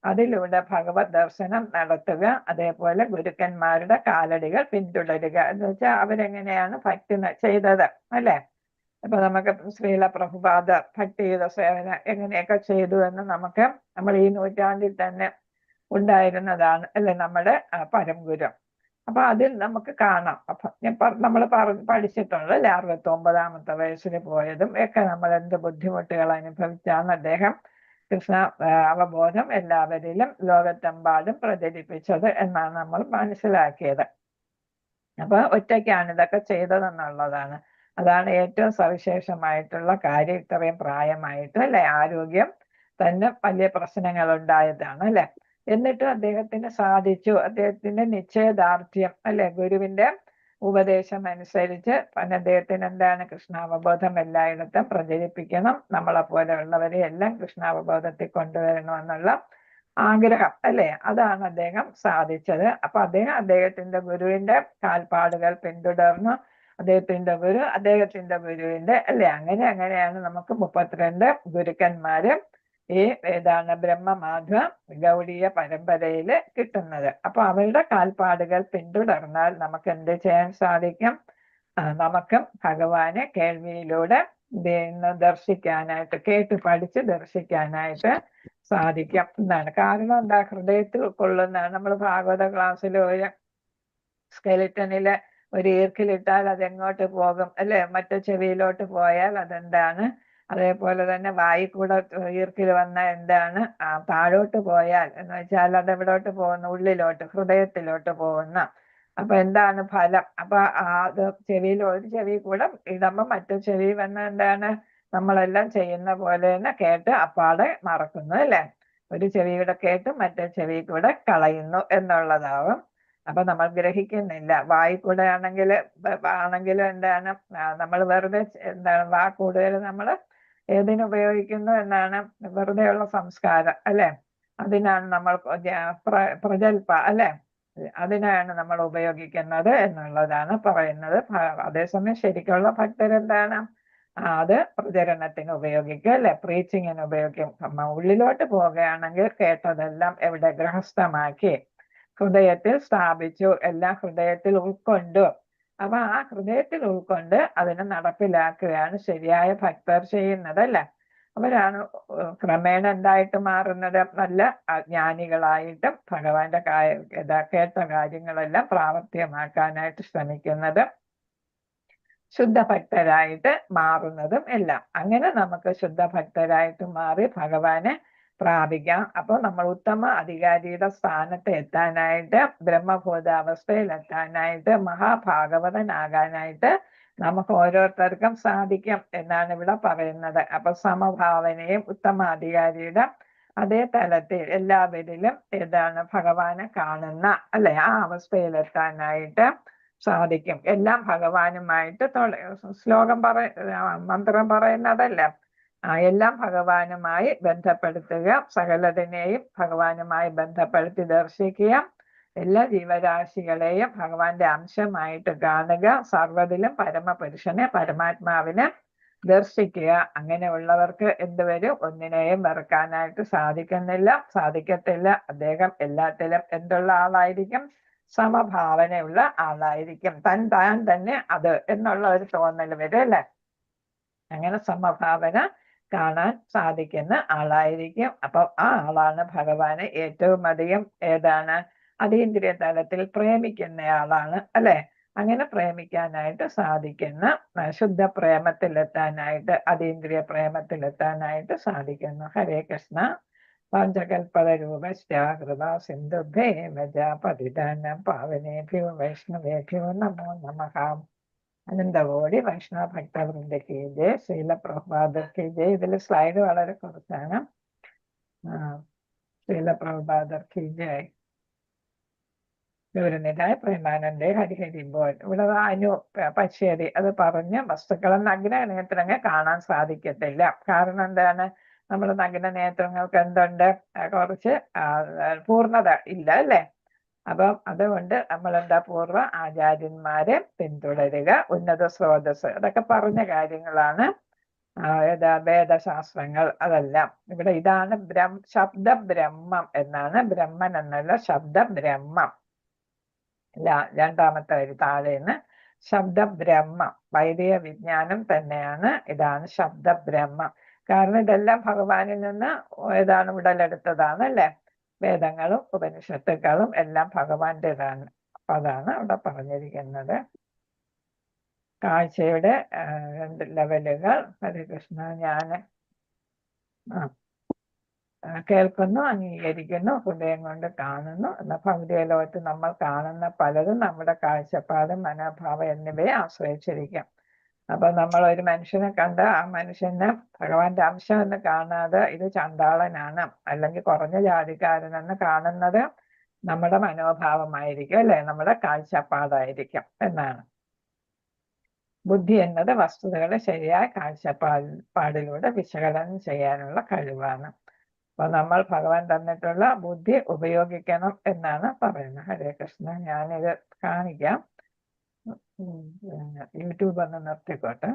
അതിലൂടെ ഭഗവത് ദർശനം നടത്തുക. അതേപോലെ ഗുരുക്കന്മാരുടെ കാലടികൾ പിന്തുടരുക. എന്ന് വെച്ചാൽ അവരെങ്ങനെയാണ് ഭക്തി ചെയ്തത്, അല്ലെ? അപ്പൊ നമുക്ക് ശ്രീല പ്രഭുപാദ ഭക്തിയുടെ സേവനം എങ്ങനെയൊക്കെ ചെയ്തു എന്ന് നമുക്ക് നമ്മൾ ഈ നൂറ്റാണ്ടിൽ തന്നെ ഉണ്ടായിരുന്നതാണ്, അല്ലെ, നമ്മുടെ പരംഗുരു. അപ്പൊ അതിൽ നമുക്ക് കാണാം. അപ്പൊ നമ്മൾ പഠിച്ചിട്ടുണ്ട്, അല്ലെ, 69ാമത്തെ വയസ്സിൽ പോയതും ഒക്കെ നമ്മൾ എന്ത് ബുദ്ധിമുട്ടുകൾ അനുഭവിച്ചാണ് അദ്ദേഹം കൃഷ്ണ അവബോധം എല്ലാവരിലും ലോകത്തെമ്പാടും പ്രചരിപ്പിച്ചത് എന്നാണ് നമ്മൾ മനസ്സിലാക്കിയത്. അപ്പൊ ഒറ്റയ്ക്കാണ് ഇതൊക്കെ ചെയ്തതെന്നുള്ളതാണ്. അതാണ് ഏറ്റവും സവിശേഷമായിട്ടുള്ള കാര്യം. ഇത്രയും പ്രായമായിട്ട്, അല്ലെ, ആരോഗ്യം തന്നെ വലിയ പ്രശ്നങ്ങൾ ഉണ്ടായതാണ്, അല്ലെ. എന്നിട്ട് അദ്ദേഹത്തിന് സാധിച്ചു. അദ്ദേഹത്തിന്റെ നിശ്ചയദാർഢ്യം, അല്ലെ, ഗുരുവിന്റെ ഉപദേശം അനുസരിച്ച് അദ്ദേഹത്തിന് എന്താണ്? കൃഷ്ണാവബോധം എല്ലായിടത്തും പ്രചരിപ്പിക്കണം, നമ്മളെ പോലെയുള്ളവരെ എല്ലാം കൃഷ്ണാവബോധത്തിൽ കൊണ്ടുവരണമെന്നുള്ള ആഗ്രഹം, അല്ലെ, അതാണ് അദ്ദേഹം സാധിച്ചത്. അപ്പൊ അദ്ദേഹത്തിന്റെ ഗുരുവിന്റെ കാൽപ്പാടുകൾ പിന്തുടർന്നു. അദ്ദേഹത്തിന്റെ ഗുരുവിന്റെ, അല്ലെ, അങ്ങനെയാണ് നമുക്ക് 32 ഗുരുക്കന്മാര് ഈ ഏതാണ് ബ്രഹ്മമാധവ ഗൗഡീയ പരമ്പരയില് കിട്ടുന്നത്. അപ്പൊ അവരുടെ കാൽപ്പാടുകൾ പിന്തുടർന്നാൽ നമുക്ക് എന്ത് ചെയ്യാൻ സാധിക്കും? നമുക്കും ഭഗവാനെ കേൾവിയിലൂടെ ദർശിക്കാനായിട്ട്, കേട്ട് പഠിച്ച് ദർശിക്കാനായിട്ട് സാധിക്കും എന്നാണ്. കാരണം എന്താ? ഹൃദയത്തിൽ കൊള്ളുന്നതാണ്. നമ്മൾ ഭാഗവത ക്ലാസ്സിൽ ഒരു സ്കെലിറ്റനില് ഒരു ഈർക്കിലിട്ടാൽ അതെങ്ങോട്ട് പോകും, അല്ലെ? മറ്റു ചെവിയിലോട്ട് പോയാൽ അതെന്താണ്? അതേപോലെ തന്നെ വായി കൂടെ ഈർക്കിൽ വന്നാൽ എന്താണ്? താഴോട്ട് പോയാൽ എന്ന് വെച്ചാൽ അത് എവിടോട്ട് പോകുന്നു? ഉള്ളിലോട്ട്, ഹൃദയത്തിലോട്ട് പോകുന്ന. അപ്പൊ എന്താണ് ഫലം? അപ്പൊ അത് ചെവിയിൽ ഒരു ചെവി കൂടെ ഇടുമ്പോ മറ്റു ചെവി വന്ന എന്താണ്? നമ്മളെല്ലാം ചെയ്യുന്ന പോലെ തന്നെ കേട്ട് അപ്പാടെ മറക്കുന്നു, അല്ലെ? ഒരു ചെവിയുടെ കേട്ട് മറ്റേ ചെവി കൂടെ കളയുന്നു എന്നുള്ളതാവും. അപ്പൊ നമ്മൾ ഗ്രഹിക്കുന്നില്ല. വായി കൂടെ ആണെങ്കിലും എന്താണ്? നമ്മൾ വെറുതെ എന്താണ്? വാ കൂടുതൽ നമ്മൾ ഏതിനുപയോഗിക്കുന്നു എന്നാണ്? വെറുതെയുള്ള സംസ്കാരം, അല്ലെ? അതിനാണ് നമ്മൾ പ്രജൽപ, അല്ലെ, അതിനാണ് നമ്മൾ ഉപയോഗിക്കുന്നത് എന്നുള്ളതാണ് പറയുന്നത്. അതേസമയം ശരിക്കുള്ള ഭക്തരെന്താണ്? അത് പ്രചരണത്തിന് ഉപയോഗിക്കും, അല്ലെ, പ്രീച്ചിങ്ങിന് ഉപയോഗിക്കും. ഉള്ളിലോട്ട് പോവുകയാണെങ്കിൽ കേട്ടതെല്ലാം എവിടെ? ഗൃഹസ്ഥമാക്കി ഹൃദയത്തിൽ സ്ഥാപിച്ചു, എല്ലാം ഹൃദയത്തിൽ ഉൾക്കൊണ്ടു. അപ്പൊ ആ ഹൃദയത്തിൽ ഉൾക്കൊണ്ട് അതിനെ നടപ്പിലാക്കുകയാണ് ശരിയായ ഭക്തർ ചെയ്യുന്നത്, അല്ലെ. അവരാണ് ക്രമേണ എന്തായിട്ട് മാറുന്നത്? നല്ല ജ്ഞാനികളായിട്ടും ഭഗവാന്റെ കേട്ട കാര്യങ്ങളെല്ലാം പ്രാവർത്തികമാക്കാനായിട്ട് ശ്രമിക്കുന്നത്, ശുദ്ധഭക്തരായിട്ട് മാറുന്നതും എല്ലാം. അങ്ങനെ നമുക്ക് ശുദ്ധഭക്തരായിട്ട് മാറി ഭഗവാനെ പ്രാപിക്കാം. അപ്പോൾ നമ്മൾ ഉത്തമ അധികാരിയുടെ സ്ഥാനത്ത് എത്താനായിട്ട്, ബ്രഹ്മഭൂതാവസ്ഥയിൽ എത്താനായിട്ട്, മഹാഭാഗവതനാകാനായിട്ട് നമുക്ക് ഓരോരുത്തർക്കും സാധിക്കും എന്നാണ് ഇവിടെ പറയുന്നത്. അപ്പൊ സമഭാവനയും ഉത്തമ അധികാരിയുടെ അതേ തലത്തിൽ എല്ലാവരിലും ഏതാണ്? ഭഗവാനെ കാണുന്ന, അല്ലെ, ആ അവസ്ഥയിലെത്താനായിട്ട് സാധിക്കും. എല്ലാം ഭഗവാനുമായിട്ട് മന്ത്രം പറയുന്നതല്ല, എല്ലാം ഭഗവാനുമായി ബന്ധപ്പെടുത്തുക, സകലതിനെയും ഭഗവാനുമായി ബന്ധപ്പെടുത്തി ദർശിക്കുക, എല്ലാ ജീവരാശികളെയും ഭഗവാന്റെ അംശമായിട്ട് കാണുക, സർവ്വതിലും പരമപുരുഷനെ, പരമാത്മാവിനെ ദർശിക്കുക. അങ്ങനെയുള്ളവർക്ക് എന്തുവരും? ഒന്നിനെയും വെറുക്കാനായിട്ട് സാധിക്കത്തില്ല. അദ്ദേഹം എല്ലാത്തിലും എന്തുള്ള ആളായിരിക്കും? സമഭാവനയുള്ള ആളായിരിക്കും. താൻ തന്നെ അത് എന്നുള്ള ഒരു തോന്നൽ വരും, അല്ലെ. അങ്ങനെ സമഭാവന കാണാൻ സാധിക്കുന്ന ആളായിരിക്കും. അപ്പൊ ആ ആളാണ് ഭഗവാനെ ഏറ്റവും അധികം ഏതാണ്? അതീന്ദ്രിയ തലത്തിൽ പ്രേമിക്കുന്ന ആളാണ്, അല്ലെ. അങ്ങനെ പ്രേമിക്കാനായിട്ട് സാധിക്കുന്ന, ശുദ്ധ പ്രേമത്തിലെത്താനായിട്ട്, അതീന്ദ്രിയ പ്രേമത്തിലെത്താനായിട്ട് സാധിക്കുന്നു. ഹരേ കൃഷ്ണ. പഞ്ചകൽപതരൂപശ്ചാകൃത സിന്ധുഭ്യേ പതിതാനം പാവനേഭ്യോ വൈഷ്ണവേഭ്യോ നമോ നമഃ. അനന്തകോടി വൈഷ്ണവ ഭക്തവൃന്ദ കി ജയ്, ശ്രീല പ്രഭുപാദർ കി ജയ്. ഇതിൽ സ്ലൈഡ് വളരെ കുറച്ചാണ്. ശ്രീല പ്രഭുപാദർ കി ജയ്. ഗൗരനിതായ പ്രേമാനന്ദേ ഹരിഹരി ബോൾ. ഇവിടെ അനു പശ്യതി അത് പറഞ്ഞ് വസ്തുക്കളെ നഗ്ന നേത്രങ്ങൾ കാണാൻ സാധിക്കത്തില്ല. കാരണം എന്താണ്? നമ്മുടെ നഗ്ന നേത്രങ്ങൾക്ക് എന്തുണ്ട്? കുറച്ച് പൂർണ്ണത ഇല്ല അല്ലേ? അപ്പം അതുകൊണ്ട് നമ്മൾ എന്താ പൂർവ്വ ആചാര്യന്മാരെ പിന്തുടരുക, ഉന്നത സ്രോതസ്, അതൊക്കെ പറഞ്ഞ കാര്യങ്ങളാണ്. വേദശാസ്ത്രങ്ങൾ അതെല്ലാം ഇവിടെ. ഇതാണ് ശബ്ദ ബ്രഹ്മം എന്നാണ്. ബ്രഹ്മൻ എന്നല്ല, ശബ്ദ ബ്രഹ്മം. രണ്ടാമത്തെ വരി താഴേന്ന് ശബ്ദ ബ്രഹ്മം, വൈദിക വിജ്ഞാനം തന്നെയാണ്. ഇതാണ് ശബ്ദ ബ്രഹ്മം. കാരണം ഇതെല്ലാം ഭഗവാനിൽ നിന്ന് ഉടലെടുത്തതാണ് അല്ലേ? വേദങ്ങളും ഉപനിഷത്തുക്കളും എല്ലാം ഭഗവാന്റേതാണ്. അപ്പൊ അതാണ് അവിടെ പറഞ്ഞിരിക്കുന്നത്. കാഴ്ചയുടെ 2 ലെവലുകൾ. ഹരേ കൃഷ്ണ. ഞാൻ കേൾക്കുന്നു, അംഗീകരിക്കുന്നു, ഹൃദയം കൊണ്ട് കാണുന്നു. എന്ന ഭൗതിക ലോകത്ത് നമ്മൾ കാണുന്ന പലതും നമ്മുടെ കാഴ്ചപ്പാട്, മനോഭാവം എന്നിവയെ ആശ്രയിച്ചിരിക്കും. അപ്പൊ നമ്മൾ ഒരു മനുഷ്യനെ കണ്ട് ആ മനുഷ്യനെ ഭഗവാന്റെ അംശം എന്ന് കാണാതെ ഇത് ചണ്ടാളനാണ് അല്ലെങ്കിൽ കുറഞ്ഞ ജാതിക്കാരനെന്ന് കാണുന്നത് നമ്മുടെ മനോഭാവമായിരിക്കും അല്ലെ? നമ്മുടെ കാഴ്ചപ്പാടായിരിക്കും എന്നാണ്. ബുദ്ധി എന്നത് വസ്തുതകളെ ശരിയായ കാഴ്ചപ്പാടിലൂടെ വിശകലനം ചെയ്യാനുള്ള കഴിവാണ്. അപ്പൊ നമ്മൾ ഭഗവാൻ തന്നിട്ടുള്ള ബുദ്ധി ഉപയോഗിക്കണം എന്നാണ് പറയുന്നത്. ഹരേ കൃഷ്ണ. ഞാനിത് കാണിക്കാം. യൂട്യൂബ് ഒന്ന് നിർത്തിക്കോട്ടെ.